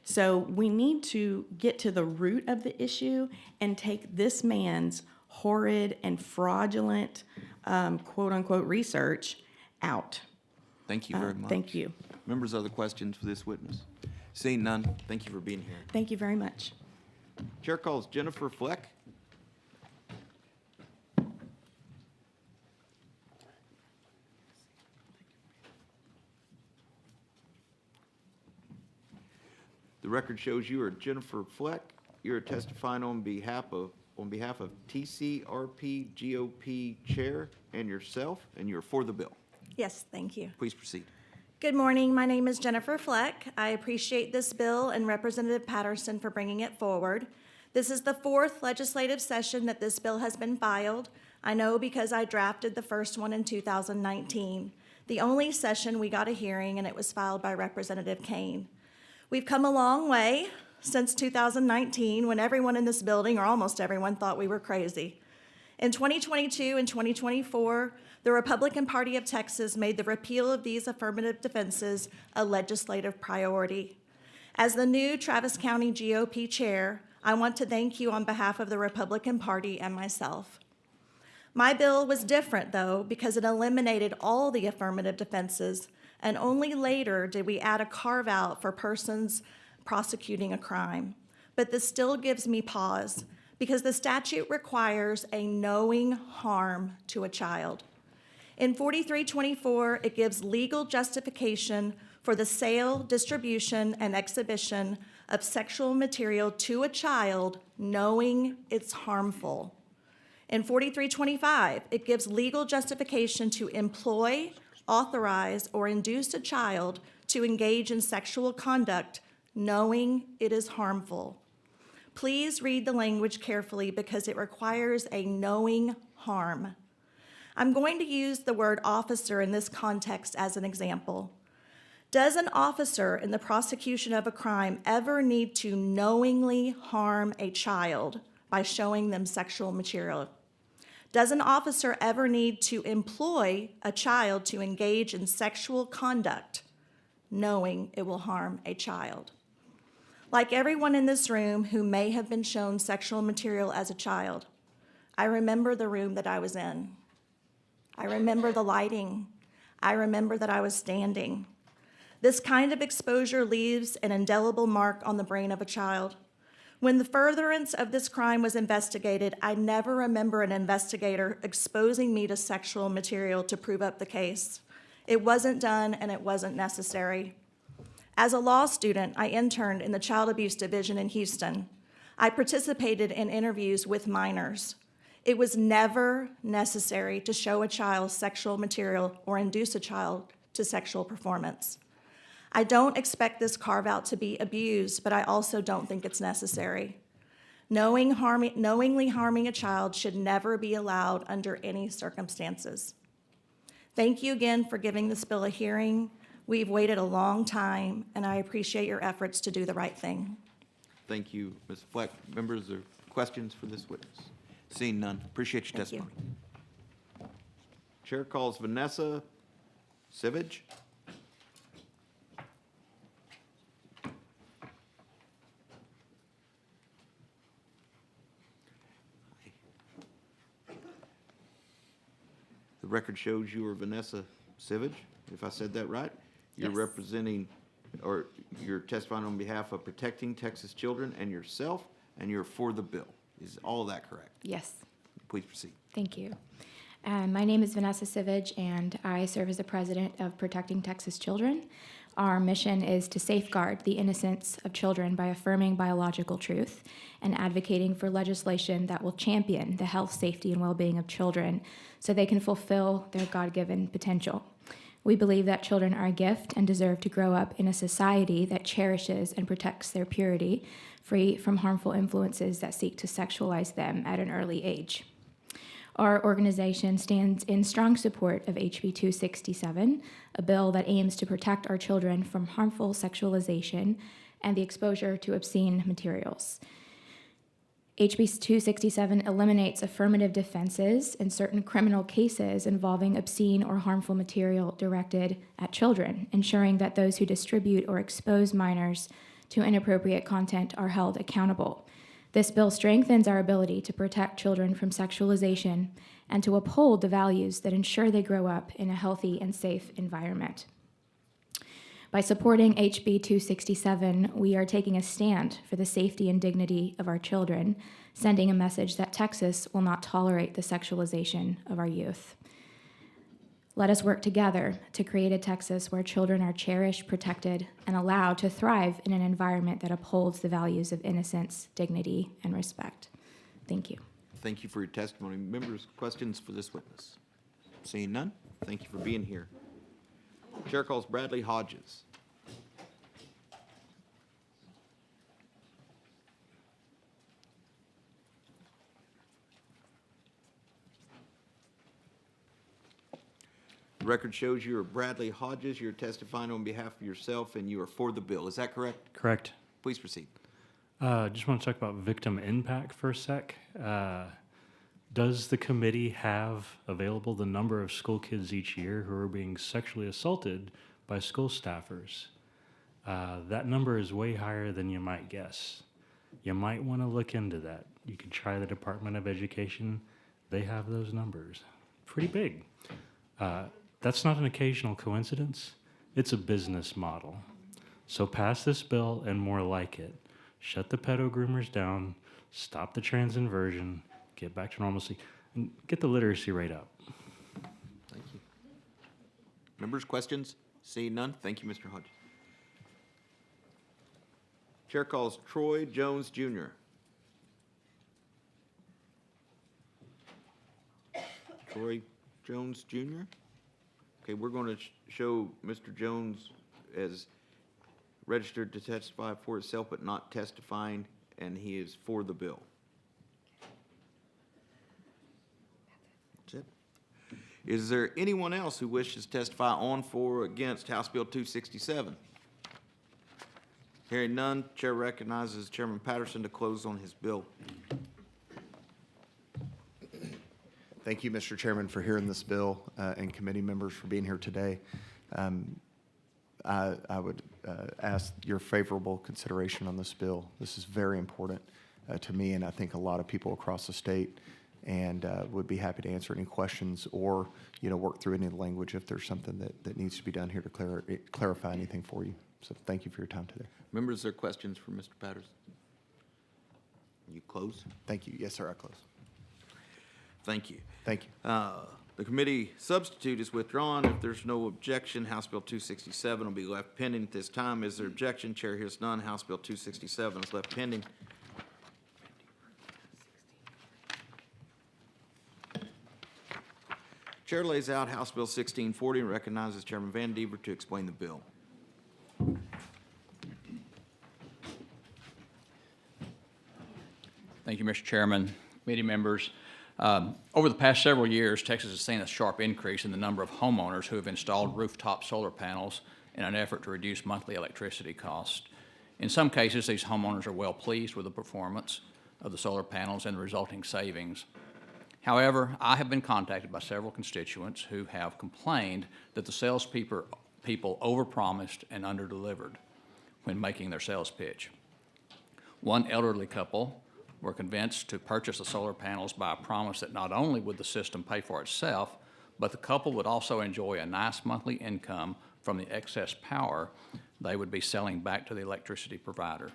So we need to get to the root of the issue and take this man's horrid and fraudulent, quote-unquote, research out. Thank you very much. Thank you. Members, other questions for this witness? Seeing none, thank you for being here. Thank you very much. Chair calls Jennifer Fleck. The record shows you are Jennifer Fleck. You're testifying on behalf of TCRP GOP Chair and yourself, and you're for the bill. Yes, thank you. Please proceed. Good morning. My name is Jennifer Fleck. I appreciate this bill and Representative Patterson for bringing it forward. This is the 4th legislative session that this bill has been filed. I know because I drafted the first one in 2019, the only session we got a hearing, and it was filed by Representative Kane. We've come a long way since 2019, when everyone in this building, or almost everyone, thought we were crazy. In 2022 and 2024, the Republican Party of Texas made the repeal of these affirmative defenses a legislative priority. As the new Travis County GOP chair, I want to thank you on behalf of the Republican Party and myself. My bill was different, though, because it eliminated all the affirmative defenses, and only later did we add a carve-out for persons prosecuting a crime. But this still gives me pause, because the statute requires a knowing harm to a child. In 4324, it gives legal justification for the sale, distribution, and exhibition of sexual material to a child knowing it's harmful. In 4325, it gives legal justification to employ, authorize, or induce a child to engage in sexual conduct knowing it is harmful. Please read the language carefully because it requires a knowing harm. I'm going to use the word officer in this context as an example. Does an officer in the prosecution of a crime ever need to knowingly harm a child by showing them sexual material? Does an officer ever need to employ a child to engage in sexual conduct knowing it will harm a child? Like everyone in this room who may have been shown sexual material as a child, I remember the room that I was in. I remember the lighting. I remember that I was standing. This kind of exposure leaves an indelible mark on the brain of a child. When the furtherance of this crime was investigated, I never remember an investigator exposing me to sexual material to prove up the case. It wasn't done and it wasn't necessary. As a law student, I interned in the Child Abuse Division in Houston. I participated in interviews with minors. It was never necessary to show a child sexual material or induce a child to sexual performance. I don't expect this carve-out to be abused, but I also don't think it's necessary. Knowingly harming a child should never be allowed under any circumstances. Thank you again for giving this bill a hearing. We've waited a long time, and I appreciate your efforts to do the right thing. Thank you, Ms. Fleck. Members, are questions for this witness? Seeing none, appreciate your Thank you. testimony. Chair calls Vanessa Sivage. The record shows you are Vanessa Sivage, if I said that right. You're Yes. representing, or you're testifying on behalf of Protecting Texas Children and yourself, and you're for the bill. Is all that correct? Yes, Please proceed. thank you. My name is Vanessa Sivage, and I serve as the president of Protecting Texas Children. Our mission is to safeguard the innocence of children by affirming biological truth and advocating for legislation that will champion the health, safety, and well-being of children so they can fulfill their God-given potential. We believe that children are a gift and deserve to grow up in a society that cherishes and protects their purity, free from harmful influences that seek to sexualize them at an early age. Our organization stands in strong support of HB 267, a bill that aims to protect our children from harmful sexualization and the exposure to obscene materials. HB 267 eliminates affirmative defenses in certain criminal cases involving obscene or harmful material directed at children, ensuring that those who distribute or expose minors to inappropriate content are held accountable. This bill strengthens our ability to protect children from sexualization and to uphold the values that ensure they grow up in a healthy and safe environment. By supporting HB 267, we are taking a stand for the safety and dignity of our children, sending a message that Texas will not tolerate the sexualization of our youth. Let us work together to create a Texas where children are cherished, protected, and allowed to thrive in an environment that upholds the values of innocence, dignity, and respect. Thank you. Thank you for your testimony. Members, questions for this witness? Seeing none, thank you for being here. Chair calls Bradley Hodges. Record shows you are Bradley Hodges. You're testifying on behalf of yourself, and you are for the bill. Is that correct? Correct. Please proceed. Just want to talk about victim impact for a sec. Does the committee have available the number of school kids each year who are being sexually assaulted by school staffers? That number is way higher than you might guess. You might want to look into that. You can try the Department of Education. They have those numbers. Pretty big. That's not an occasional coincidence. It's a business model. So pass this bill and more like it. Shut the pedo groomers down, stop the trans inversion, get back to normalcy, and get the literacy rate up. Thank you. Members, questions? Seeing none, thank you, Mr. Hodges. Chair calls Troy Jones Jr. Troy Jones Jr.? Okay, we're going to show Mr. Jones as registered to testify for itself, but not testifying, and he is for the bill. That's it. Is there anyone else who wishes to testify on, for, or against House Bill 267? Hearing none, Chair recognizes Chairman Patterson to close on his bill. Thank you, Mr. Chairman, for hearing this bill, and committee members for being here today. I would ask your favorable consideration on this bill. This is very important to me, and I think a lot of people across the state, and would be happy to answer any questions or, work through any of the language if there's something that needs to be done here to clarify anything for you. So thank you for your time today. Members, are there questions for Mr. Patterson? You close? Thank you. Yes, sir, I close. Thank you. Thank you. The committee substitute is withdrawn. If there's no objection, House Bill 267 will be left pending at this time. Is there objection? Chair hears none. House Bill 267 is left pending. Chair lays out House Bill 1640 and recognizes Chairman Van Deaver to explain the bill. Thank you, Mr. Chairman, committee members. Over the past several years, Texas has seen a sharp increase in the number of homeowners who have installed rooftop solar panels in an effort to reduce monthly electricity costs. In some cases, these homeowners are well pleased with the performance of the solar panels and the resulting savings. However, I have been contacted by several constituents who have complained that the salespeople overpromised and underdelivered when making their sales pitch. One elderly couple were convinced to purchase the solar panels by a promise that not only would the system pay for itself, but the couple would also enjoy a nice monthly income from the excess power they would be selling back to the electricity provider,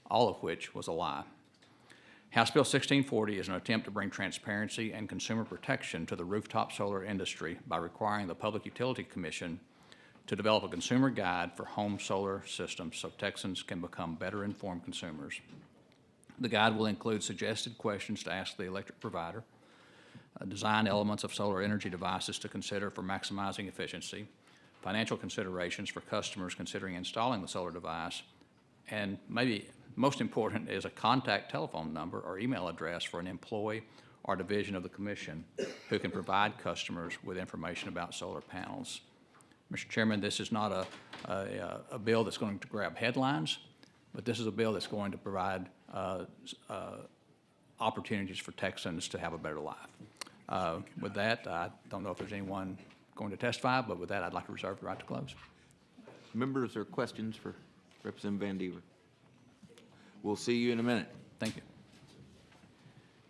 all of which was a lie. House Bill 1640 is an attempt to bring transparency and consumer protection to the rooftop solar industry by requiring the Public Utility Commission to develop a consumer guide for home solar systems so Texans can become better informed consumers. The guide will include suggested questions to ask the electric provider, design elements of solar energy devices to consider for maximizing efficiency, financial considerations for customers considering installing the solar device, and maybe most important is a contact telephone number or email address for an employee or division of the commission who can provide customers with information about solar panels. Mr. Chairman, this is not a bill that's going to grab headlines, but this is a bill that's going to provide opportunities for Texans to have a better life. With that, I don't know if there's anyone going to testify, but with that, I'd like to reserve the right to close. Members, are questions for Representative Van Deaver? We'll see you in a minute. Thank you.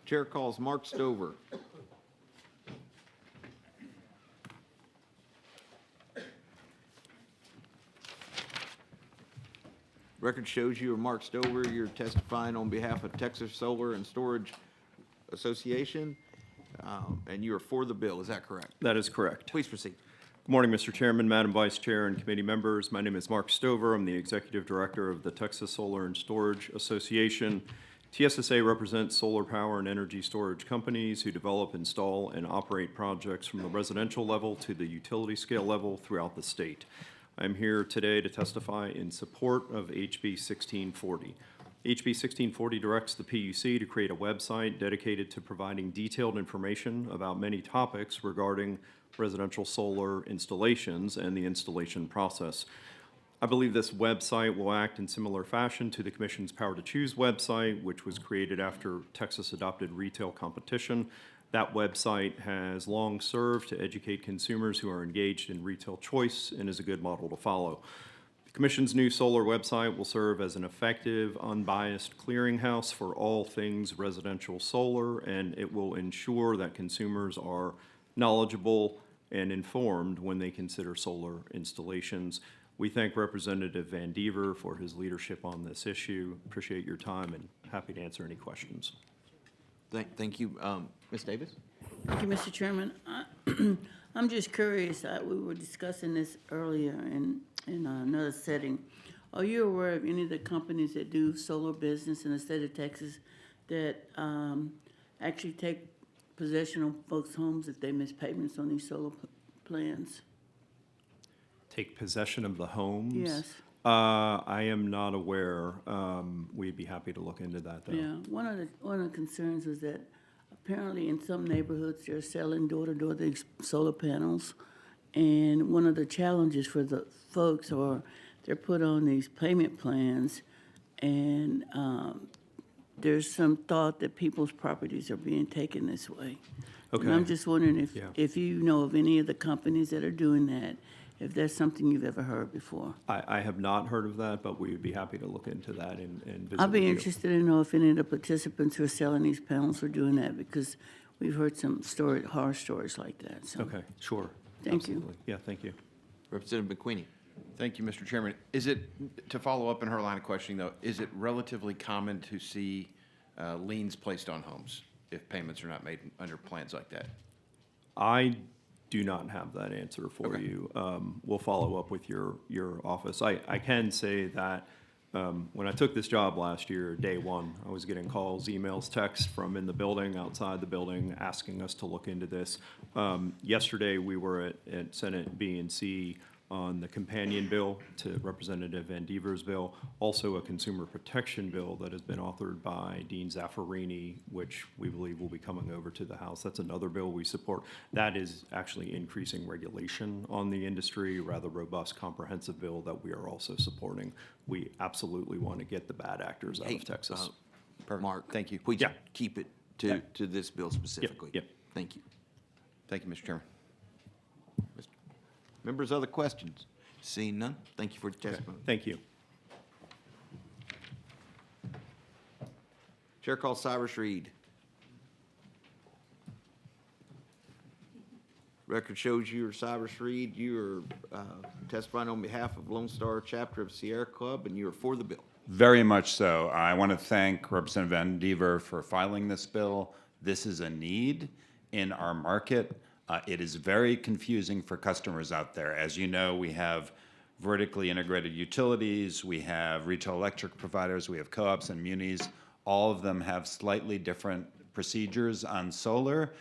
Chair calls Mark Stover. Record shows you are Mark Stover. You're testifying on behalf of Texas Solar and Storage Association, and you are for the bill. Is that correct? That is correct. Please proceed. Good morning, Mr. Chairman, Madam Vice Chair, and committee members. My name is Mark Stover. I'm the Executive Director of the Texas Solar and Storage Association. TSSA represents solar power and energy storage companies who develop, install, and operate projects from the residential level to the utility scale level throughout the state. I'm here today to testify in support of HB 1640. HB 1640 directs the PUC to create a website dedicated to providing detailed information about many topics regarding residential solar installations and the installation process. I believe this website will act in similar fashion to the Commission's Power to Choose website, which was created after Texas adopted retail competition. That website has long served to educate consumers who are engaged in retail choice and is a good model to follow. The Commission's new solar website will serve as an effective, unbiased clearinghouse for all things residential solar, and it will ensure that consumers are knowledgeable and informed when they consider solar installations. We thank Representative Van Dever for his leadership on this issue. Appreciate your time and happy to answer any questions. Thank you. Ms. Davis? Thank you, Mr. Chairman. I'm just curious, we were discussing this earlier in another setting. Are you aware of any of the companies that do solar business in the state of Texas that actually take possession of folks' homes if they miss payments on these solar plans? Take possession of the homes? Yes. I am not aware. We'd be happy to look into that, though. Yeah, one of the concerns is that apparently in some neighborhoods, they're selling door-to-door these solar panels. And one of the challenges for the folks are they're put on these payment plans, and there's some thought that people's properties are being taken this way. Okay. And I'm just wondering Yeah. if you know of any of the companies that are doing that, if that's something you've ever heard before. I have not heard of that, but we would be happy to look into that and visit I'd be with you. interested to know if any of the participants who are selling these panels are doing that, because we've heard some horror stories like that, so. Okay, sure. Thank you. Absolutely. Yeah, thank you. Representative McQueenie. Thank you, Mr. Chairman. Is it, to follow up in her line of questioning though, is it relatively common to see liens placed on homes if payments are not made under plans like that? I do not have that answer for you. We'll follow up with your office. I can say that when I took this job last year, day one, I was getting calls, emails, texts from in the building, outside the building, asking us to look into this. Yesterday, we were at Senate B and C on the companion bill to Representative Van Dever's bill, also a consumer protection bill that has been authored by Dean Zaffarini, which we believe will be coming over to the House. That's another bill we support. That is actually increasing regulation on the industry, rather robust, comprehensive bill that we are also supporting. We absolutely want to get the bad actors out of Texas. Mark, Thank you. we keep it to this bill specifically. Yep. Thank you. Thank you, Mr. Chairman. Members, other questions? Seeing none, thank you for the testimony. Thank you. Chair calls Cyrus Reed. Record shows you are Cyrus Reed. You are testifying on behalf of Lone Star Chapter of Sierra Club, and you are for the bill. Very much so. I want to thank Representative Van Dever for filing this bill. This is a need in our market. It is very confusing for customers out there. As you know, we have vertically integrated utilities, we have retail electric providers, we have co-ops and munis. All of them have slightly different procedures on solar,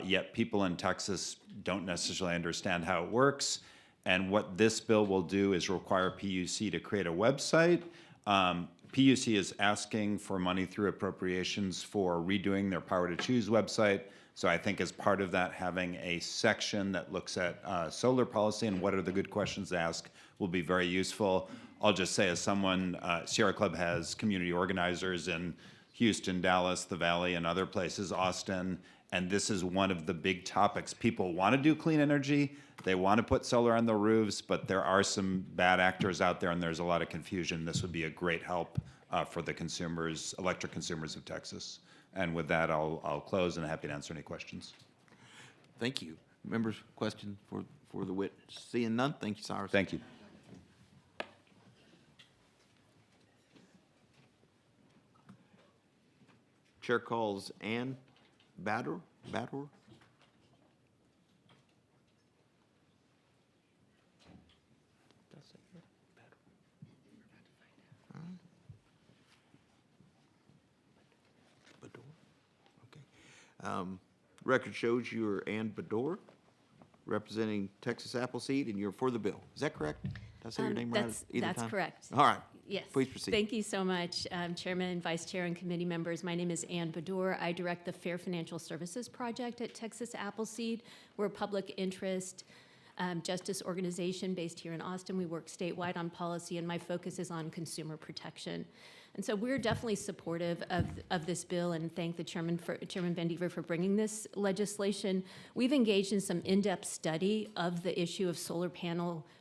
yet people in Texas don't necessarily understand how it works. And what this bill will do is require PUC to create a website. PUC is asking for money through appropriations for redoing their Power to Choose website. So I think as part of that, having a section that looks at solar policy and what are the good questions to ask will be very useful. I'll just say, as someone, Sierra Club has community organizers in Houston, Dallas, the Valley, and other places, Austin, and this is one of the big topics. People want to do clean energy, they want to put solar on the roofs, but there are some bad actors out there and there's a lot of confusion. This would be a great help for the consumers, electric consumers of Texas. And with that, I'll close and happy to answer any questions. Thank you. Members, question for the witness? Seeing none, thank you, Cyrus. Thank you. Chair calls Ann Bador. Record shows you are Ann Bador, representing Texas Appleseed, and you're for the bill. Is that correct? Did I say your name right? That's correct. All right. Yes. Please proceed. Thank you so much, Chairman, Vice Chair, and committee members. My name is Ann Baddour. I direct the Fair Financial Services Project at Texas Appleseed. We're a public interest justice organization based here in Austin. We work statewide on policy, and my focus is on consumer protection. And so we're definitely supportive of this bill, and thank the Chairman Van Dever for bringing this legislation. We've engaged in some in-depth study of the issue of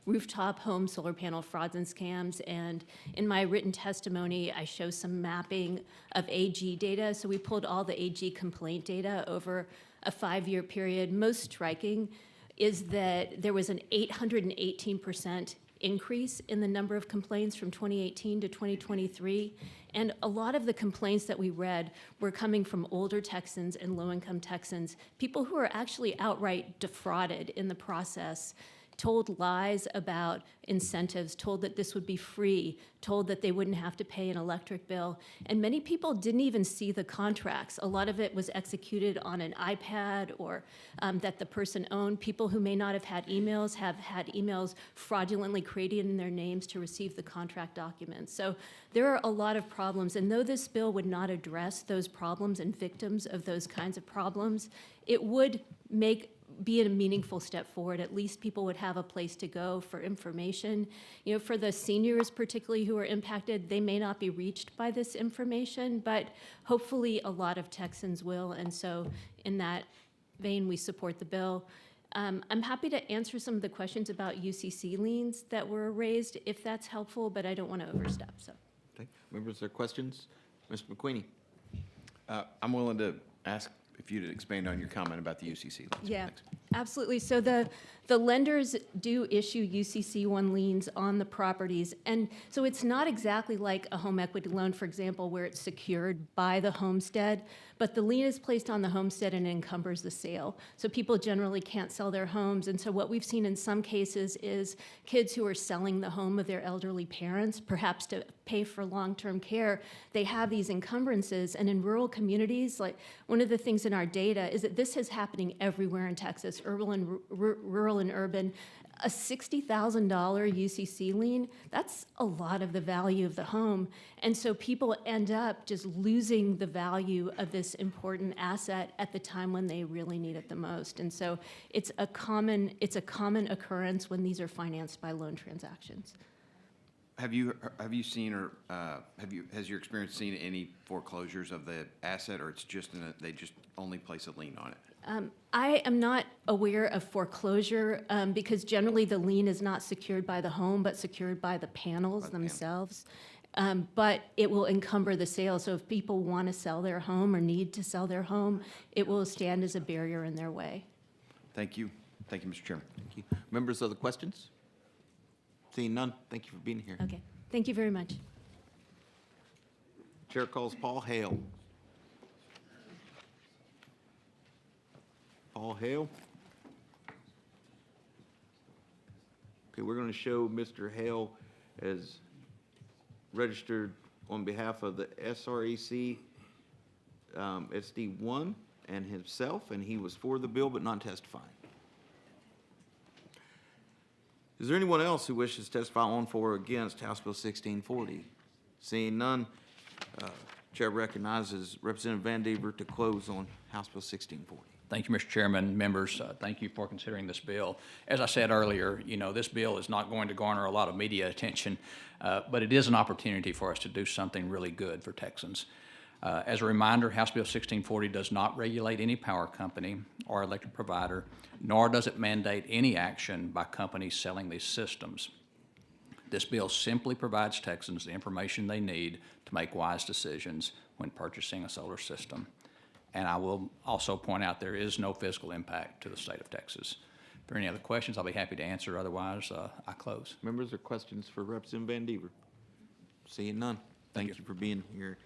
rooftop home solar panel frauds and scams, and in my written testimony, I show some mapping of AG data. So we pulled all the AG complaint data over a 5-year period. Most striking is that there was an 818% increase in the number of complaints from 2018 to 2023. And a lot of the complaints that we read were coming from older Texans and low-income Texans, people who are actually outright defrauded in the process, told lies about incentives, told that this would be free, told that they wouldn't have to pay an electric bill. And many people didn't even see the contracts. A lot of it was executed on an iPad or that the person owned. People who may not have had emails fraudulently created in their names to receive the contract documents. So there are a lot of problems. And though this bill would not address those problems and victims of those kinds of problems, it would be a meaningful step forward. At least people would have a place to go for information. You know, for the seniors particularly who are impacted, they may not be reached by this information, but hopefully a lot of Texans will. And so in that vein, we support the bill. I'm happy to answer some of the questions about UCC liens that were raised, if that's helpful, but I don't want to overstep, so. Okay. Members, there are questions? Mr. McQueenie? I'm willing to ask if you'd expand on your comment about the UCC loans. Yeah, Thanks. absolutely. So the lenders do issue UCC1 liens on the properties. And so it's not exactly like a home equity loan, for example, where it's secured by the homestead, but the lien is placed on the homestead and encumbers the sale. So people generally can't sell their homes. And so what we've seen in some cases is kids who are selling the home of their elderly parents, perhaps to pay for long-term care, they have these encumbrances. And in rural communities, like one of the things in our data is that this is happening everywhere in Texas, rural and urban. A $60,000 UCC lien, that's a lot of the value of the home. And so people end up just losing the value of this important asset at the time when they really need it the most. And so it's a common occurrence when these are financed by loan transactions. Have you seen or has your experience seen any foreclosures of the asset, or it's just they just only place a lien on it? I am not aware of foreclosure because generally the lien is not secured by the home, but secured by the panels themselves. But it will encumber the sale. So if people want to sell their home or need to sell their home, it will stand as a barrier in their way. Thank you. Thank you, Mr. Chairman. Thank you. Members, other questions? Seeing none, thank you for being here. Okay, thank you very much. Chair calls Paul Hale. Paul Hale. Okay, we're going to show Mr. Hale as registered on behalf of the SREC SD1 and himself, and he was for the bill but not testifying. Is there anyone else who wishes to testify on, for, or against House Bill 1640? Seeing none, Chair recognizes Representative Van Dever to close on House Bill 1640. Thank you, Mr. Chairman. Members, thank you for considering this bill. As I said earlier, you know, this bill is not going to garner a lot of media attention, but it is an opportunity for us to do something really good for Texans. As a reminder, House Bill 1640 does not regulate any power company or electric provider, nor does it mandate any action by companies selling these systems. This bill simply provides Texans the information they need to make wise decisions when purchasing a solar system. And I will also point out there is no fiscal impact to the state of Texas. If there are any other questions, I'll be happy to answer. Otherwise, I close. Members, or questions for Representative Van Dever? Seeing none, thank you for being here.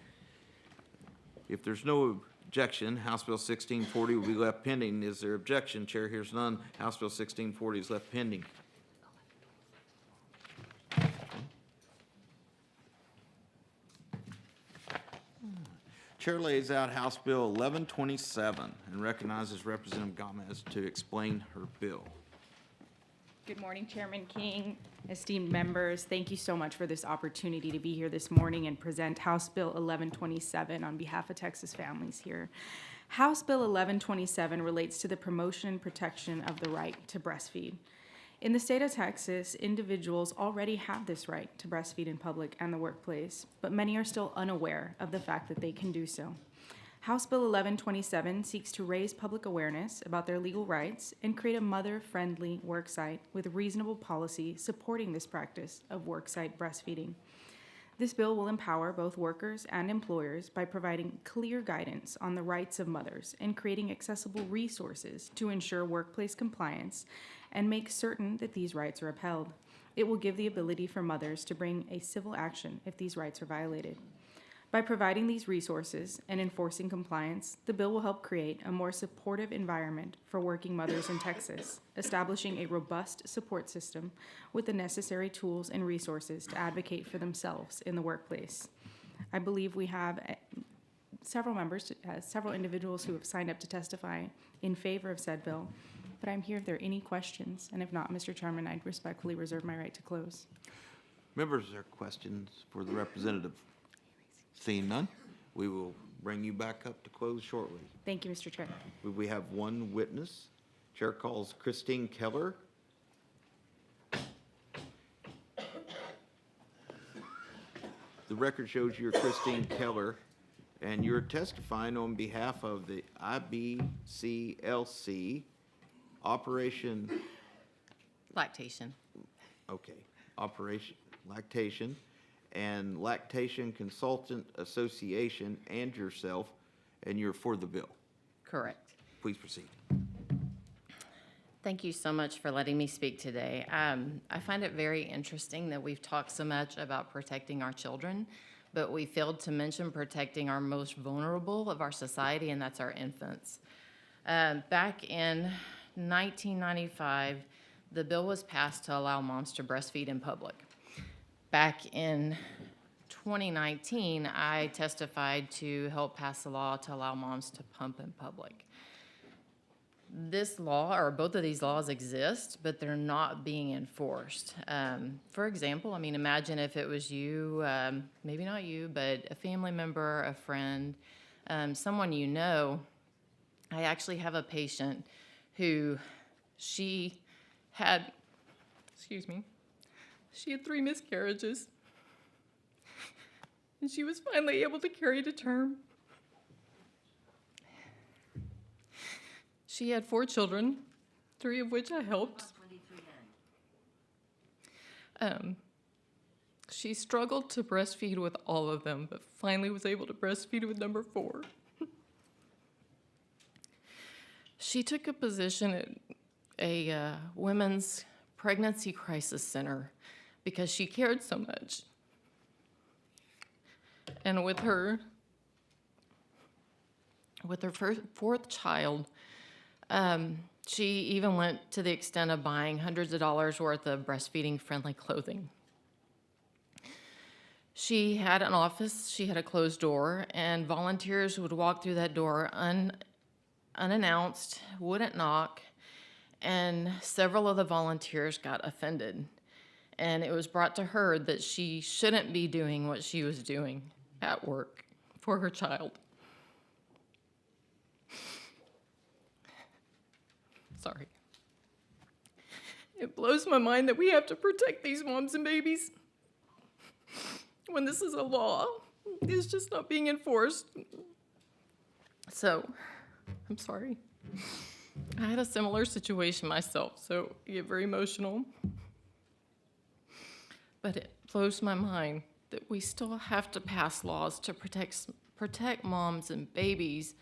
If there's no objection, House Bill 1640 will be left pending. Is there objection? Chair hears none. House Bill 1640 is left pending. Chair lays out House Bill 1127 and recognizes Representative Gomez to explain her bill. Good morning, Chairman King, esteemed members. Thank you so much for this opportunity to be here this morning and present House Bill 1127 on behalf of Texas families here. House Bill 1127 relates to the promotion and protection of the right to breastfeed. In the state of Texas, individuals already have this right to breastfeed in public and the workplace, but many are still unaware of the fact that they can do so. House Bill 1127 seeks to raise public awareness about their legal rights and create a mother-friendly worksite with reasonable policy supporting this practice of worksite breastfeeding. This bill will empower both workers and employers by providing clear guidance on the rights of mothers and creating accessible resources to ensure workplace compliance and make certain that these rights are upheld. It will give the ability for mothers to bring a civil action if these rights are violated. By providing these resources and enforcing compliance, the bill will help create a more supportive environment for working mothers in Texas, establishing a robust support system with the necessary tools and resources to advocate for themselves in the workplace. I believe we have several individuals who have signed up to testify in favor of said bill, but I'm here if there are any questions, and if not, Mr. Chairman, I'd respectfully reserve my right to close. Members, are there questions for the representative? Seeing none, we will bring you back up to close shortly. Thank you, Mr. Chair. We have one witness. Chair calls Christine Keller. The record shows you're Christine Keller, and you're testifying on behalf of the IBCLC Operation. Lactation. Okay, Operation Lactation and Lactation Consultant Association and yourself, and you're for the bill. Correct. Please proceed. Thank you so much for letting me speak today. I find it very interesting that we've talked so much about protecting our children, but we failed to mention protecting our most vulnerable of our society, and that's our infants. Back in 1995, the bill was passed to allow moms to breastfeed in public. Back in 2019, I testified to help pass a law to allow moms to pump in public. This law, or both of these laws exist, but they're not being enforced. For example, I mean, imagine if it was you, maybe not you, but a family member, a friend, someone you know. I actually have a patient who she had 3 miscarriages, and she was finally able to carry to term. She had 4 children, 3 of which I helped. She struggled to breastfeed with all of them, but finally was able to breastfeed with number 4. She took a position at a women's pregnancy crisis center because she cared so much. And with her 4th child, she even went to the extent of buying hundreds of dollars worth of breastfeeding-friendly clothing. She had an office, she had a closed door, and volunteers would walk through that door unannounced, wouldn't knock, and several of the volunteers got offended. And it was brought to her that she shouldn't be doing what she was doing at work for her child. Sorry. It blows my mind that we have to protect these moms and babies when this is a law. It's just not being enforced. So, I'm sorry. I had a similar situation myself, so I get very emotional. But it blows my mind that we still have to pass laws to protect moms and babies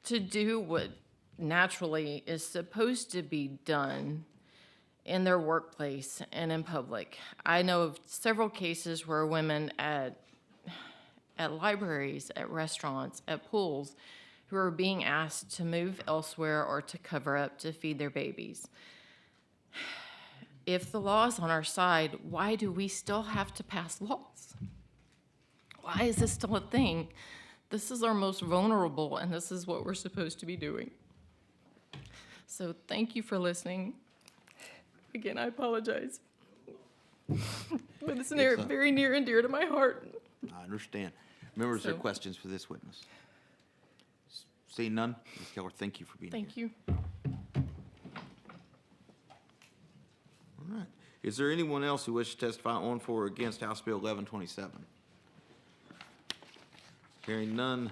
to do what naturally is supposed to be done in their workplace and in public. I know of several cases where women at libraries, at restaurants, at pools, who are being asked to move elsewhere or to cover up to feed their babies. If the law is on our side, why do we still have to pass laws? Why is this still a thing? This is our most vulnerable, and this is what we're supposed to be doing. So thank you for listening. Again, I apologize. But it's It's a- very near and dear to my heart. I understand. Members, are there So- questions for this witness? Seeing none, Ms. Keller, thank you for being here. Thank you. All right. Is there anyone else who wishes to testify on, for, or against House Bill 1127? Hearing none,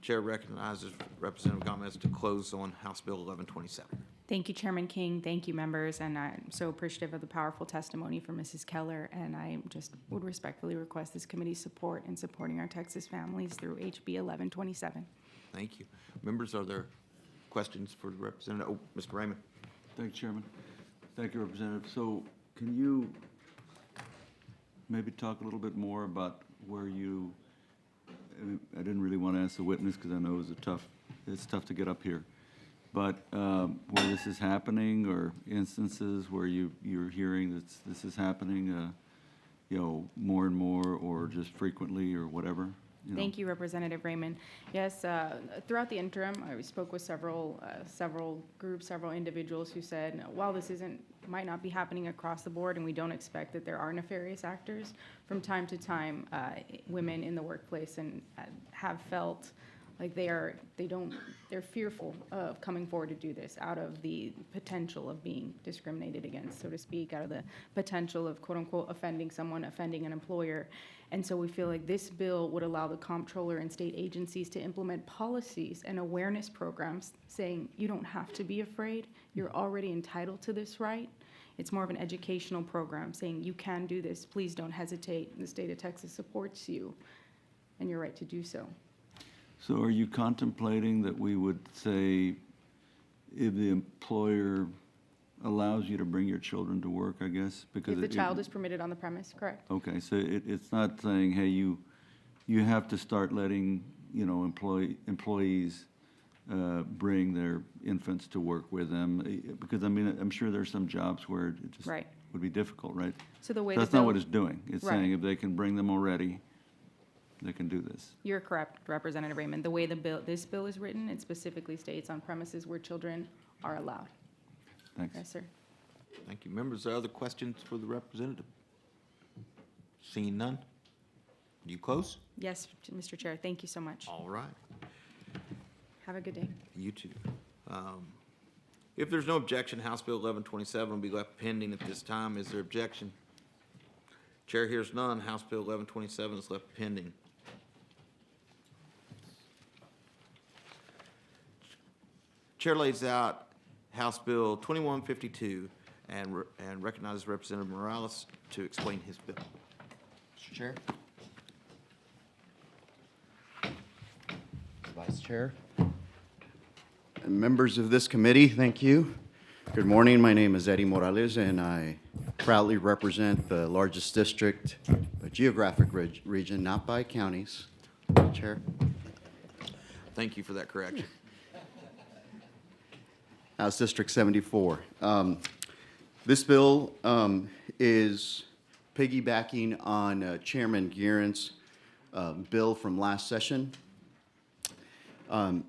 Chair recognizes Representative Gomez to close on House Bill 1127. Thank you, Chairman King. Thank you, members. And I'm so appreciative of the powerful testimony from Mrs. Keller. And I just would respectfully request this committee's support in supporting our Texas families through HB 1127. Thank you. Members, are there questions for the Representative? Oh, Mr. Raymond. Thank you, Chairman. Thank you, Representative. So can you maybe talk a little bit more about where you, I didn't really want to ask the witness because I know it's tough to get up here, but where this is happening, or instances where you're hearing that this is happening, more and more, or just frequently, or whatever? Thank you, Representative Raymond. Yes, throughout the interim, I spoke with several groups, several individuals who said, while this might not be happening across the board, and we don't expect that there are nefarious actors, from time to time, women in the workplace and have felt like they're fearful of coming forward to do this out of the potential of being discriminated against, so to speak, out of the potential of quote unquote offending someone, offending an employer. And so we feel like this bill would allow the comptroller and state agencies to implement policies and awareness programs saying you don't have to be afraid, you're already entitled to this right. It's more of an educational program saying you can do this, please don't hesitate, the state of Texas supports you and your right to do so. So are you contemplating that we would say, if the employer allows you to bring your children to work, I guess? Because If the child is permitted on the premise, correct? Okay, so it's not saying, hey, you have to start letting, employees bring their infants to work with them, because, I mean, I'm sure there's some jobs where it just Right. would be difficult, right? So the way That's the not bill- what it's doing. It's Right. saying if they can bring them already, they can do this. You're correct, Representative Raymond. The way this bill is written, it specifically states on premises where children are allowed. Thanks. Yes, sir. Thank you. Members, are there other questions for the representative? Seeing none? Do you close? Yes, Mr. Chair, thank you so much. All right. Have a good day. You too. If there's no objection, House Bill 1127 will be left pending at this time. Is there objection? Chair hears none. House Bill 1127 is left pending. Chair lays out House Bill 2152 and recognizes Representative Morales to explain his bill. Mr. Chair. Vice Chair. And members of this committee, thank you. Good morning. My name is Eddie Morales, and I proudly represent the largest district, a geographic region, not by counties. Chair. Thank you for that correction. House District 74. This bill is piggybacking on Chairman Guerin's bill from last session. I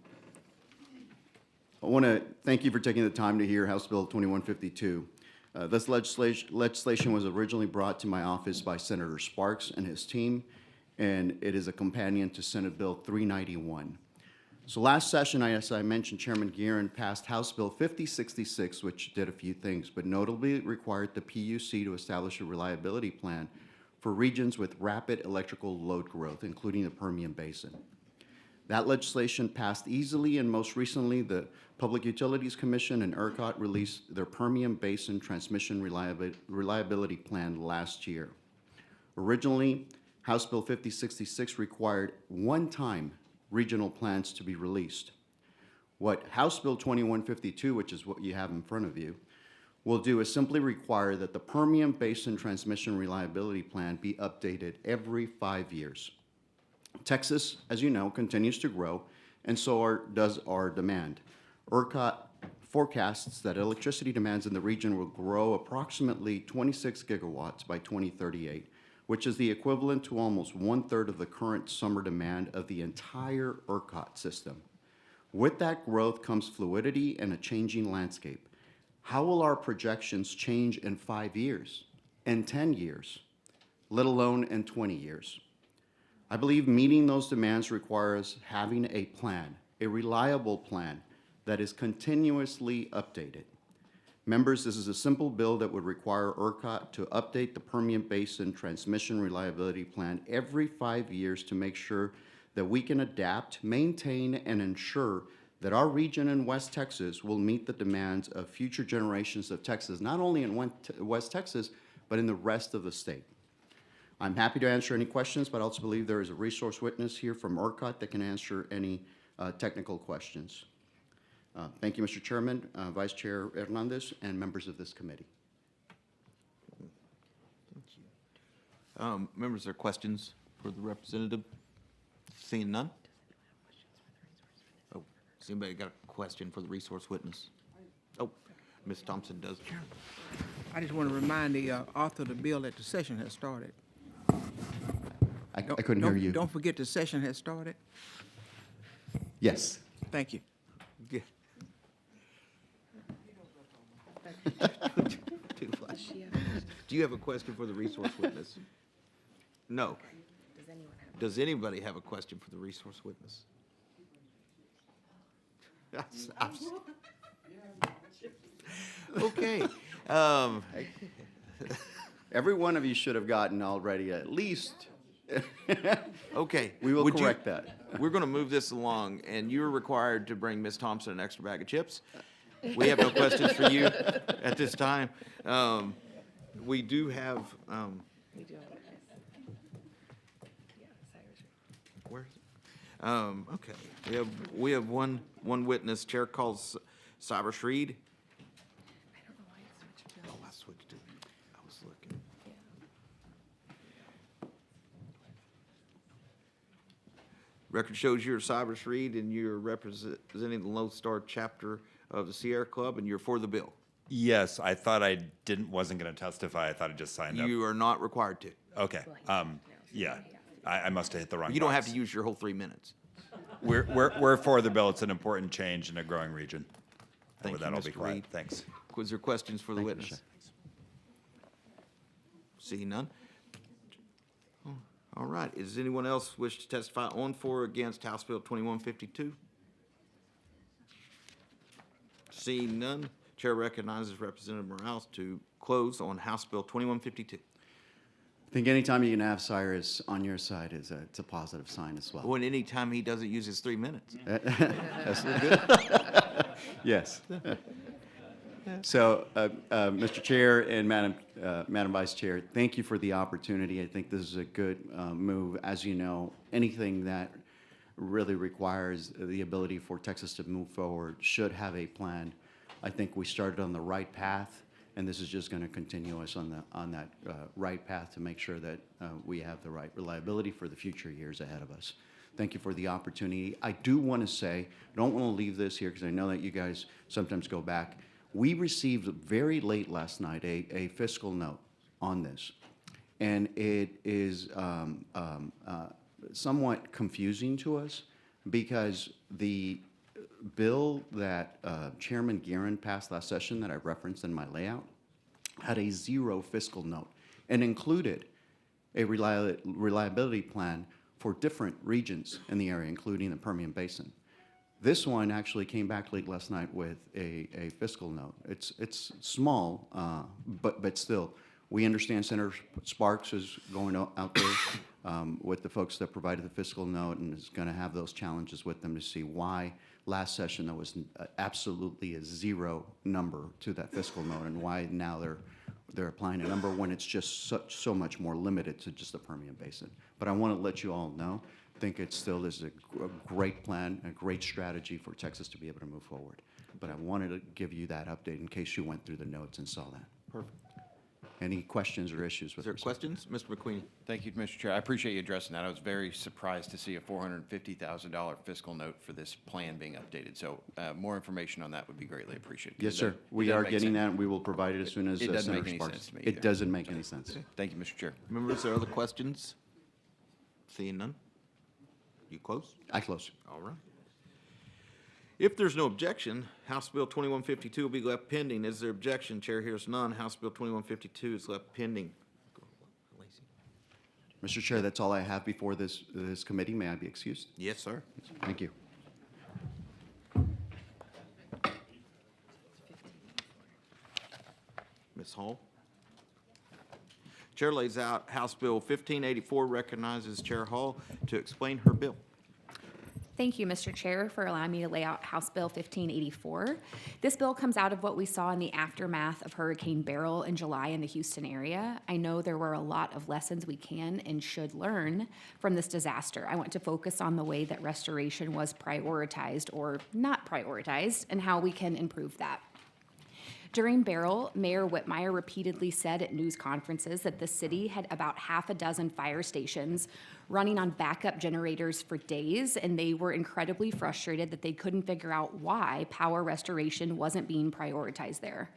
want to thank you for taking the time to hear House Bill 2152. This legislation was originally brought to my office by Senator Sparks and his team, and it is a companion to Senate Bill 391. So last session, as I mentioned, Chairman Guerin passed House Bill 5066, which did a few things, but notably it required the PUC to establish a reliability plan for regions with rapid electrical load growth, including the Permian Basin. That legislation passed easily, and most recently, the Public Utilities Commission and ERCOT released their Permian Basin Transmission Reliability Plan last year. Originally, House Bill 5066 required one-time regional plans to be released. What House Bill 2152, which is what you have in front of you, will do is simply require that the Permian Basin Transmission Reliability Plan be updated every 5 years. Texas, as you know, continues to grow, and so does our demand. ERCOT forecasts that electricity demands in the region will grow approximately 26 gigawatts by 2038, which is the equivalent to almost 1/3 of the current summer demand of the entire ERCOT system. With that growth comes fluidity and a changing landscape. How will our projections change in 5 years, in 10 years, let alone in 20 years? I believe meeting those demands requires having a plan, a reliable plan that is continuously updated. Members, this is a simple bill that would require ERCOT to update the Permian Basin Transmission Reliability Plan every 5 years to make sure that we can adapt, maintain, and ensure that our region in West Texas will meet the demands of future generations of Texas, not only in West Texas, but in the rest of the state. I'm happy to answer any questions, but I also believe there is a resource witness here from ERCOT that can answer any technical questions. Thank you, Mr. Chairman, Vice Chair Hernandez, and members of this committee. Members, are questions for the representative? Seeing none? Oh, has anybody got a question for the resource witness? Oh, Ms. Thompson does. I just want to remind the author of the bill that the session has started. I couldn't hear you. Don't forget the session has started. Yes. Thank you. Yeah. Do you have a question for the resource witness? No. Does anybody have a question for the resource witness? Okay. Every one of you should have gotten already at least. Okay. We will Would you- correct that. We're going to move this along, and you're required to bring Ms. Thompson an extra bag of chips. We have no questions for you at this time. We do have, where is it? Okay, we have one witness. Chair calls Cyrus Reed. Oh, I switched it. I was looking. Record shows you're Cyrus Reed, and you're representing the Lone Star chapter of the Sierra Club, and you're for the bill. Yes, I thought I wasn't going to testify. I thought I just signed up. You are not required to. Okay. Yeah, I must have hit the wrong. You don't have box. to use your whole 3 minutes. We're for the bill. It's an important change in a growing region. And Thank with you, that, I'll be Mr. quiet. Reed. Thanks. Was there questions for the Thank you, witness? Seeing none? Oh, all right. Does anyone else wish to testify on, for, or against House Bill 2152? Seeing none, Chair recognizes Representative Morales to close on House Bill 2152. I think anytime you can have Cyrus on your side it's a positive sign as well. When any time he doesn't use his 3 minutes. That's good. Yes. So, Mr. Chair and Madam Vice Chair, thank you for the opportunity. I think this is a good move. As you know, anything that really requires the ability for Texas to move forward should have a plan. I think we started on the right path, and this is just going to continue us on that right path to make sure that we have the right reliability for the future years ahead of us. Thank you for the opportunity. I do want to say, I don't want to leave this here because I know that you guys sometimes go back. We received very late last night a fiscal note on this, and it is somewhat confusing to us because the bill that Chairman Guerin passed last session that I referenced in my layout had a 0 fiscal note and included a reliability plan for different regions in the area, including the Permian Basin. This one actually came back late last night with a fiscal note. It's small, but still, we understand Senator Sparks is going out there with the folks that provided the fiscal note and is going to have those challenges with them to see why last session there was absolutely a 0 number to that fiscal note and why now they're applying a number when it's just so much more limited to just the Permian Basin. But I want to let you all know, I think it still is a great plan, a great strategy for Texas to be able to move forward. But I wanted to give you that update in case you went through the notes and saw that. Perfect. Any questions or issues with Is there respect? questions? Mr. McQueen? Thank you, Mr. Chair. I appreciate you addressing that. I was very surprised to see a $450,000 fiscal note for this plan being updated. So more information on that would be greatly appreciated. Yes, sir. It We doesn't are make getting sense. that, and we will provide it as soon as It doesn't Senator make any Sparks. sense to me It either. doesn't make any sense. Thank you, Mr. Chair. Members, are there other questions? Seeing none? You close? I close. All right. If there's no objection, House Bill 2152 will be left pending. Is there objection? Chair hears none. House Bill 2152 is left pending. Mr. Chair, that's all I have before this committee. May I be excused? Yes, sir. Thank you. Ms. Hall. Chair lays out House Bill 1584, recognizes Chair Hall to explain her bill. Thank you, Mr. Chair, for allowing me to lay out House Bill 1584. This bill comes out of what we saw in the aftermath of Hurricane Beryl in July in the Houston area. I know there were a lot of lessons we can and should learn from this disaster. I want to focus on the way that restoration was prioritized or not prioritized and how we can improve that. During Beryl, Mayor Whitmire repeatedly said at news conferences that the city had about half a dozen fire stations running on backup generators for days, and they were incredibly frustrated that they couldn't figure out why power restoration wasn't being prioritized there.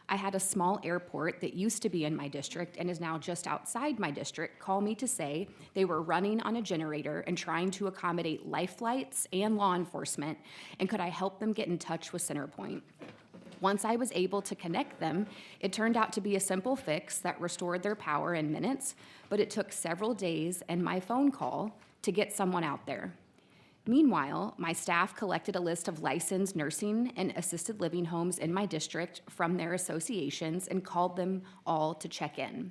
I had a small airport that used to be in my district and is now just outside my district call me to say they were running on a generator and trying to accommodate life flights and law enforcement, and could I help them get in touch with CenterPoint? Once I was able to connect them, it turned out to be a simple fix that restored their power in minutes, but it took several days and my phone call to get someone out there. Meanwhile, my staff collected a list of licensed nursing and assisted living homes in my district from their associations and called them all to check in.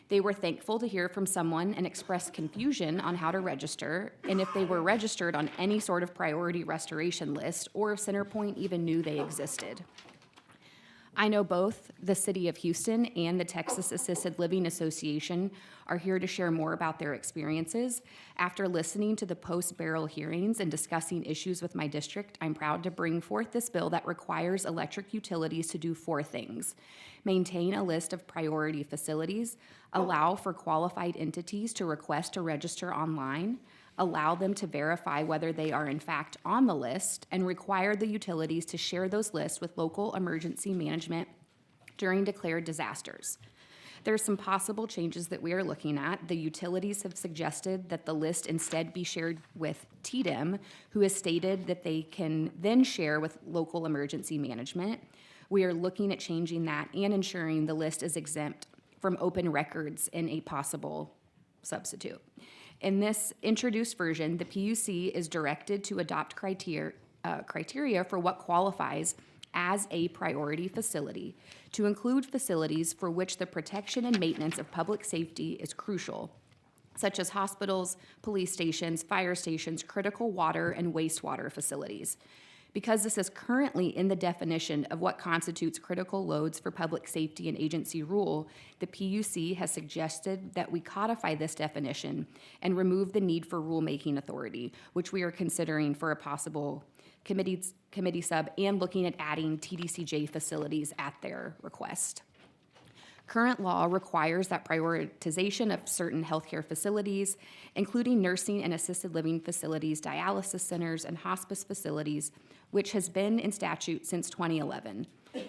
They were thankful to hear from someone and expressed confusion on how to register and if they were registered on any sort of priority restoration list or if CenterPoint even knew they existed. I know both the City of Houston and the Texas Assisted Living Association are here to share more about their experiences. After listening to the post-Beryl hearings and discussing issues with my district, I'm proud to bring forth this bill that requires electric utilities to do 4 things: maintain a list of priority facilities, allow for qualified entities to request to register online, allow them to verify whether they are in fact on the list, and require the utilities to share those lists with local emergency management during declared disasters. There are some possible changes that we are looking at. The utilities have suggested that the list instead be shared with TDEM, who has stated that they can then share with local emergency management. We are looking at changing that and ensuring the list is exempt from open records in a possible substitute. In this introduced version, the PUC is directed to adopt criteria for what qualifies as a priority facility, to include facilities for which the protection and maintenance of public safety is crucial, such as hospitals, police stations, fire stations, critical water and wastewater facilities. Because this is currently in the definition of what constitutes critical loads for public safety and agency rule, the PUC has suggested that we codify this definition and remove the need for rulemaking authority, which we are considering for a possible committee sub and looking at adding TDCJ facilities at their request. Current law requires that prioritization of certain healthcare facilities, including nursing and assisted living facilities, dialysis centers, and hospice facilities, which has been in statute since 2011.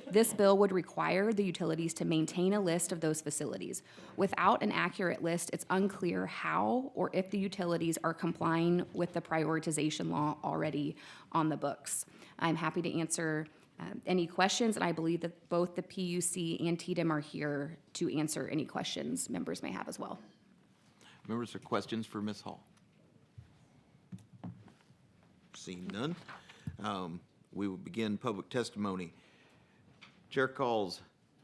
This bill would require the utilities to maintain a list of those facilities. Without an accurate list, it's unclear how or if the utilities are complying with the prioritization law already on the books. I'm happy to answer any questions, and I believe that both the PUC and TDEM are here to answer any questions members may have as well. Members, are questions for Ms. Hall? Seeing none, we will begin public testimony. Chair calls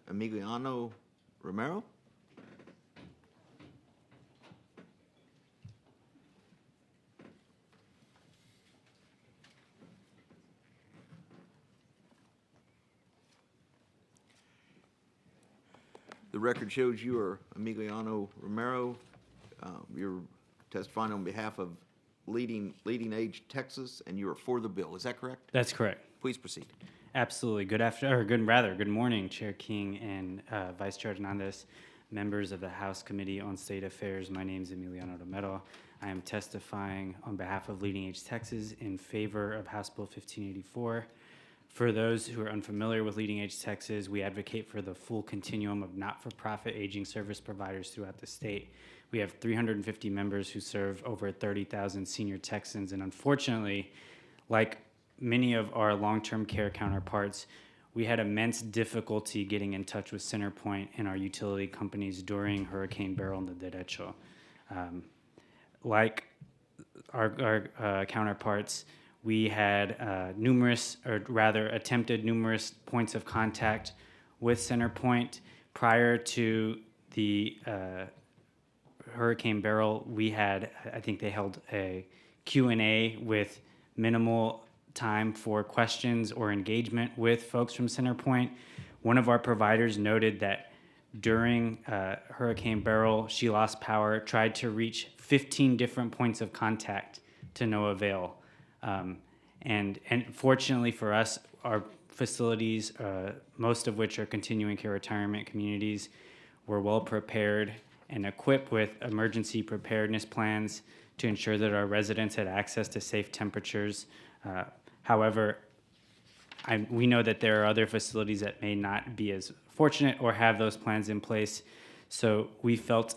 Emiliano Romero. The record shows you are Emiliano Romero. You're testifying on behalf of Leading Age Texas, and you are for the bill. Is that correct? That's correct. Please proceed. Absolutely. Good morning, Chair King and Vice Chair Hernandez, members of the House Committee on State Affairs. My name is Emiliano Romero. I am testifying on behalf of Leading Age Texas in favor of House Bill 1584. For those who are unfamiliar with Leading Age Texas, we advocate for the full continuum of not-for-profit aging service providers throughout the state. We have 350 members who serve over 30,000 senior Texans, and unfortunately, like many of our long-term care counterparts, we had immense difficulty getting in touch with CenterPoint and our utility companies during Hurricane Beryl and the derecho. Like our counterparts, we had numerous, or rather attempted numerous points of contact with CenterPoint. Prior to the Hurricane Beryl, we had, I think they held a Q&A with minimal time for questions or engagement with folks from CenterPoint. One of our providers noted that during Hurricane Beryl, she lost power, tried to reach 15 different points of contact to no avail. And fortunately for us, our facilities, most of which are continuing care retirement communities, were well prepared and equipped with emergency preparedness plans to ensure that our residents had access to safe temperatures. However, we know that there are other facilities that may not be as fortunate or have those plans in place. So we feel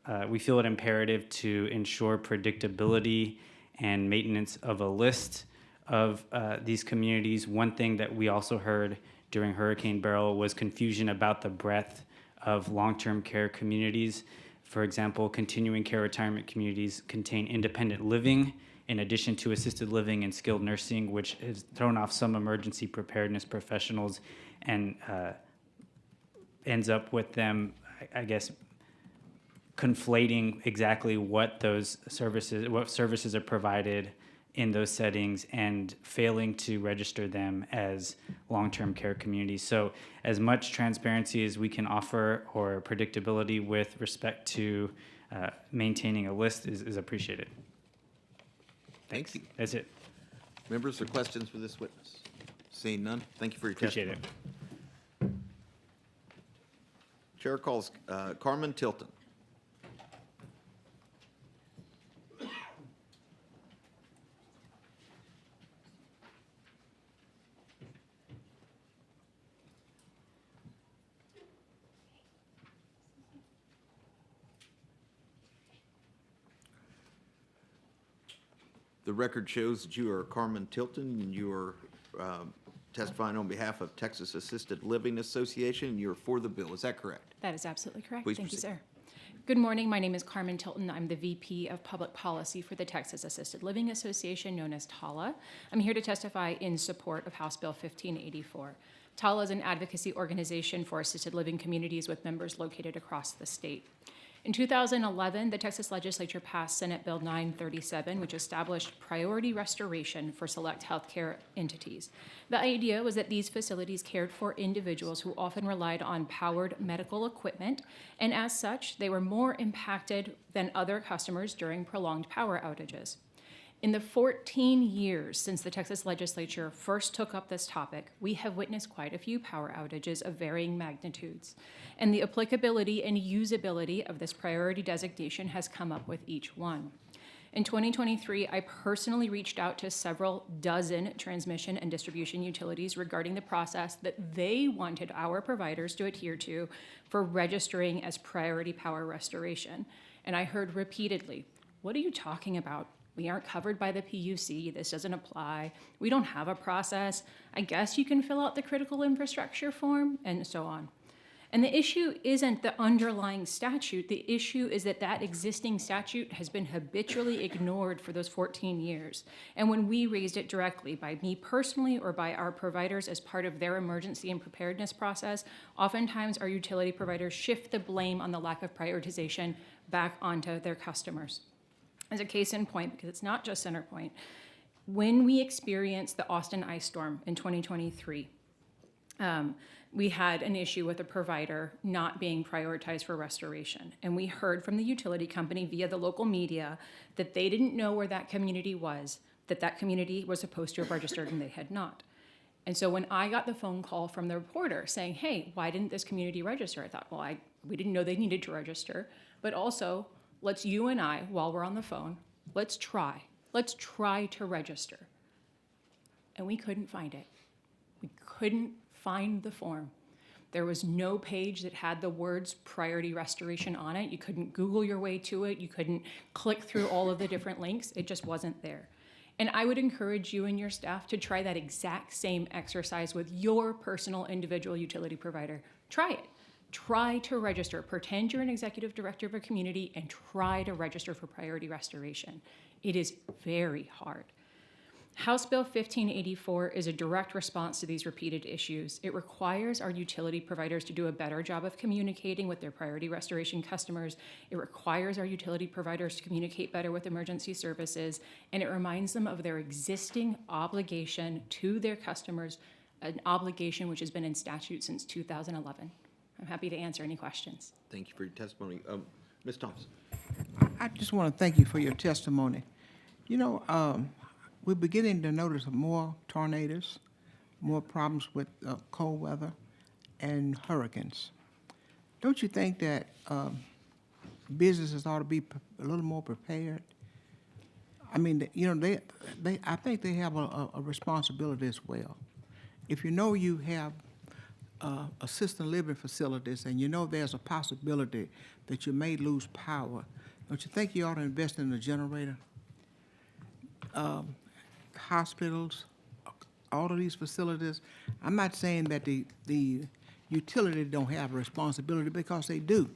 it imperative to ensure predictability and maintenance of a list of these communities. One thing that we also heard during Hurricane Beryl was confusion about the breadth of long-term care communities. For example, continuing care retirement communities contain independent living in addition to assisted living and skilled nursing, which has thrown off some emergency preparedness professionals and ends up with them, I guess, conflating exactly what services are provided in those settings and failing to register them as long-term care communities. So as much transparency as we can offer or predictability with respect to maintaining a list is appreciated. Thank you. That's it. Members or questions for this witness? Seeing none, thank you for your Appreciate testimony. Chair calls Carmen Tilton. The record shows that you are Carmen Tilton, and you are testifying on behalf of Texas Assisted Living Association, and you're for the bill. Is that correct? That is absolutely correct. Please Thank you, proceed. sir. Good morning. My name is Carmen Tilton. I'm the VP of Public Policy for the Texas Assisted Living Association, known as TALA. I'm here to testify in support of House Bill 1584. TALA is an advocacy organization for assisted living communities with members located across the state. In 2011, the Texas legislature passed Senate Bill 937, which established priority restoration for select healthcare entities. The idea was that these facilities cared for individuals who often relied on powered medical equipment, and as such, they were more impacted than other customers during prolonged power outages. In the 14 years since the Texas legislature first took up this topic, we have witnessed quite a few power outages of varying magnitudes, and the applicability and usability of this priority designation has come up with each one. In 2023, I personally reached out to several dozen transmission and distribution utilities regarding the process that they wanted our providers to adhere to for registering as priority power restoration. And I heard repeatedly, "What are you talking about? We aren't covered by the PUC. This doesn't apply. We don't have a process. I guess you can fill out the critical infrastructure form," and so on. And the issue isn't the underlying statute. The issue is that that existing statute has been habitually ignored for those 14 years. And when we raised it directly, by me personally or by our providers as part of their emergency and preparedness process, oftentimes our utility providers shift the blame on the lack of prioritization back onto their customers. As a case in point, because it's not just CenterPoint, when we experienced the Austin ice storm in 2023, we had an issue with a provider not being prioritized for restoration. And we heard from the utility company via the local media that they didn't know where that community was, that that community was supposed to have registered and they had not. And so when I got the phone call from the reporter saying, "Hey, why didn't this community register?" I thought, well, we didn't know they needed to register, but also let's you and I, while we're on the phone, let's try to register. And we couldn't find it. We couldn't find the form. There was no page that had the words priority restoration on it. You couldn't Google your way to it. You couldn't click through all of the different links. It just wasn't there. And I would encourage you and your staff to try that exact same exercise with your personal individual utility provider. Try it. Try to register. Pretend you're an executive director of a community and try to register for priority restoration. It is very hard. House Bill 1584 is a direct response to these repeated issues. It requires our utility providers to do a better job of communicating with their priority restoration customers. It requires our utility providers to communicate better with emergency services, and it reminds them of their existing obligation to their customers, an obligation which has been in statute since 2011. I'm happy to answer any questions. Thank you for your testimony. Ms. Thompson? I just want to thank you for your testimony. You know, we're beginning to notice more tornadoes, more problems with cold weather and hurricanes. Don't you think that businesses ought to be a little more prepared? I mean, you know, I think they have a responsibility as well. If you know you have assisted living facilities and you know there's a possibility that you may lose power, don't you think you ought to invest in a generator? Hospitals, all of these facilities. I'm not saying that the utility don't have a responsibility, because they do.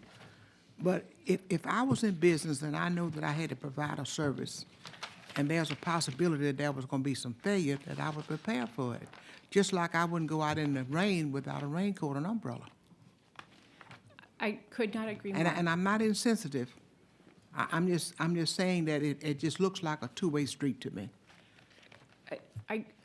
But if I was in business and I know that I had to provide a service and there's a possibility that there was going to be some failure, that I would prepare for it. Just like I wouldn't go out in the rain without a raincoat and umbrella. I could not agree more. And I'm not insensitive. I'm just saying that it just looks like a two-way street to me.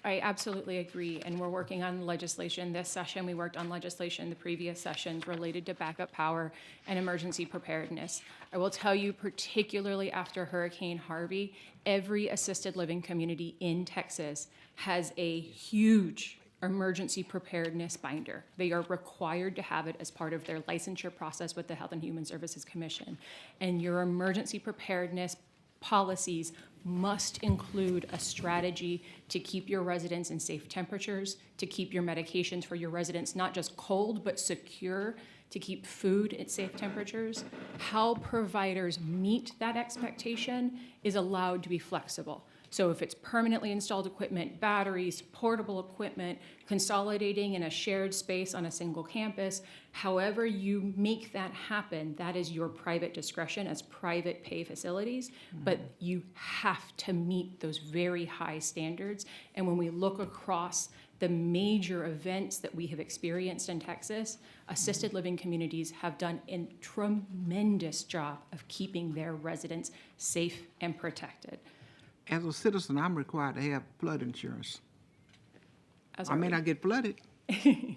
I absolutely agree, and we're working on legislation this session. We worked on legislation the previous sessions related to backup power and emergency preparedness. I will tell you, particularly after Hurricane Harvey, every assisted living community in Texas has a huge emergency preparedness binder. They are required to have it as part of their licensure process with the Health and Human Services Commission. And your emergency preparedness policies must include a strategy to keep your residents in safe temperatures, to keep your medications for your residents not just cold but secure, to keep food at safe temperatures. How providers meet that expectation is allowed to be flexible. So if it's permanently installed equipment, batteries, portable equipment, consolidating in a shared space on a single campus, however you make that happen, that is your private discretion as private pay facilities, but you have to meet those very high standards. And when we look across the major events that we have experienced in Texas, assisted living communities have done a tremendous job of keeping their residents safe and protected. As a citizen, I'm required to have flood insurance. I may not get flooded,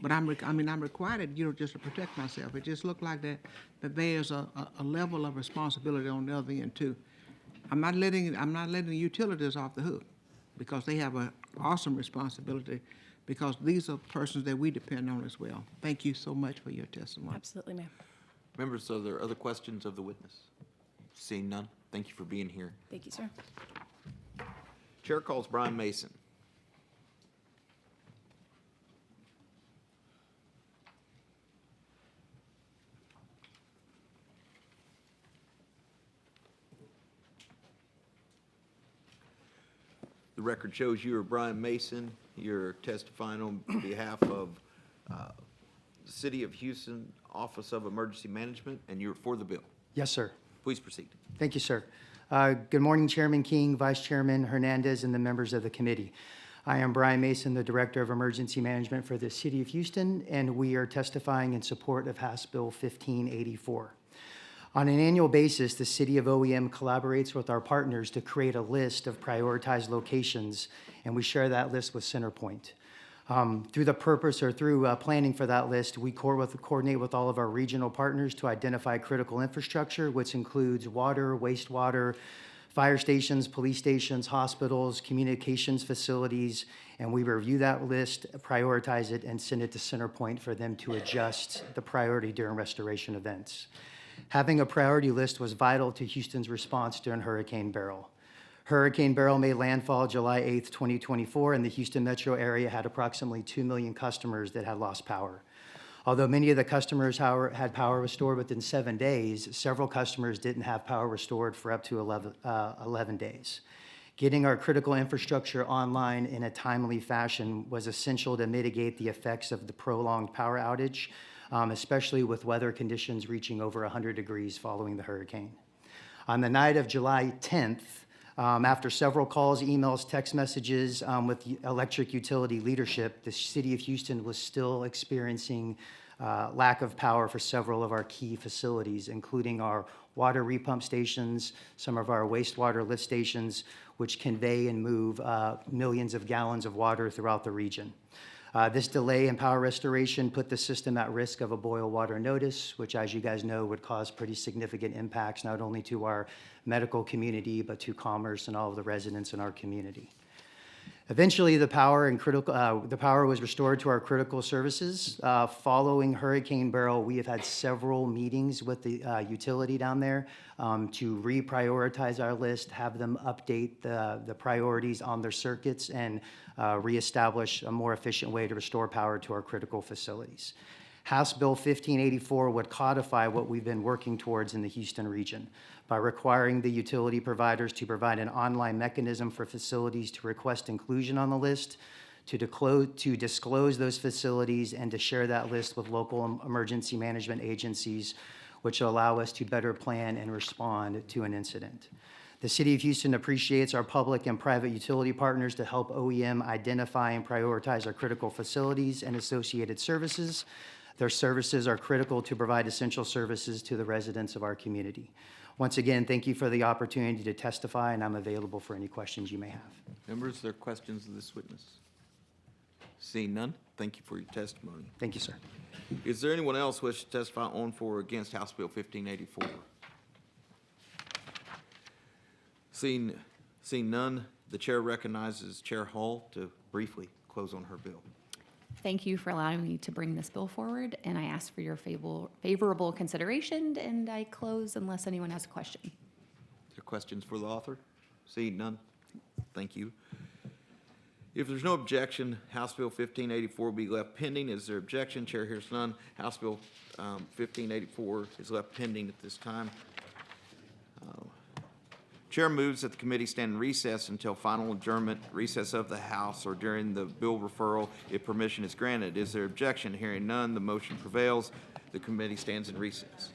but I'm required, just to protect myself. It just looked like that there's a level of responsibility on the other end too. I'm not letting the utilities off the hook, because they have an awesome responsibility, because these are persons that we depend on as well. Thank you so much for your testimony. Absolutely, ma'am. Members, are there other questions of the witness? Seeing none, thank you for being here. Thank you, sir. Chair calls Brian Mason. The record shows you are Brian Mason. You're testifying on behalf of the City of Houston Office of Emergency Management, and you're for the bill. Yes, sir. Please proceed. Thank you, sir. Good morning, Chairman King, Vice Chairman Hernandez, and the members of the committee. I am Brian Mason, the Director of Emergency Management for the City of Houston, and we are testifying in support of House Bill 1584. On an annual basis, the City of OEM collaborates with our partners to create a list of prioritized locations, and we share that list with CenterPoint. Through the purpose or through planning for that list, we coordinate with all of our regional partners to identify critical infrastructure, which includes water, wastewater, fire stations, police stations, hospitals, communications facilities, and we review that list, prioritize it, and send it to CenterPoint for them to adjust the priority during restoration events. Having a priority list was vital to Houston's response during Hurricane Beryl. Hurricane Beryl made landfall July 8th, 2024, and the Houston metro area had approximately 2 million customers that had lost power. Although many of the customers had power restored within 7 days, several customers didn't have power restored for up to 11 days. Getting our critical infrastructure online in a timely fashion was essential to mitigate the effects of the prolonged power outage, especially with weather conditions reaching over 100 degrees following the hurricane. On the night of July 10th, after several calls, emails, text messages with the electric utility leadership, the City of Houston was still experiencing lack of power for several of our key facilities, including our water repump stations, some of our wastewater lift stations, which convey and move millions of gallons of water throughout the region. This delay in power restoration put the system at risk of a boil water notice, which, as you guys know, would cause pretty significant impacts not only to our medical community, but to commerce and all of the residents in our community. Eventually, the power was restored to our critical services. Following Hurricane Beryl, we have had several meetings with the utility down there to reprioritize our list, have them update the priorities on their circuits, and reestablish a more efficient way to restore power to our critical facilities. House Bill 1584 would codify what we've been working towards in the Houston region by requiring the utility providers to provide an online mechanism for facilities to request inclusion on the list, to disclose those facilities, and to share that list with local emergency management agencies, which will allow us to better plan and respond to an incident. The City of Houston appreciates our public and private utility partners to help OEM identify and prioritize our critical facilities and associated services. Their services are critical to provide essential services to the residents of our community. Once again, thank you for the opportunity to testify, and I'm available for any questions you may have. Members, are there questions of this witness? Seeing none, thank you for your testimony. Thank you, sir. Is there anyone else wish to testify on, for, or against House Bill 1584? Seeing none, the chair recognizes Chair Hall to briefly close on her bill. Thank you for allowing me to bring this bill forward, and I ask for your favorable consideration, and I close unless anyone has a question. Are there questions for the author? Seeing none, thank you. If there's no objection, House Bill 1584 will be left pending. Is there objection? Chair hears none. House Bill 1584 is left pending at this time. Chair moves that the committee stand in recess until final adjournment, recess of the House, or during the bill referral if permission is granted. Is there objection? Hearing none, the motion prevails. The committee stands in recess.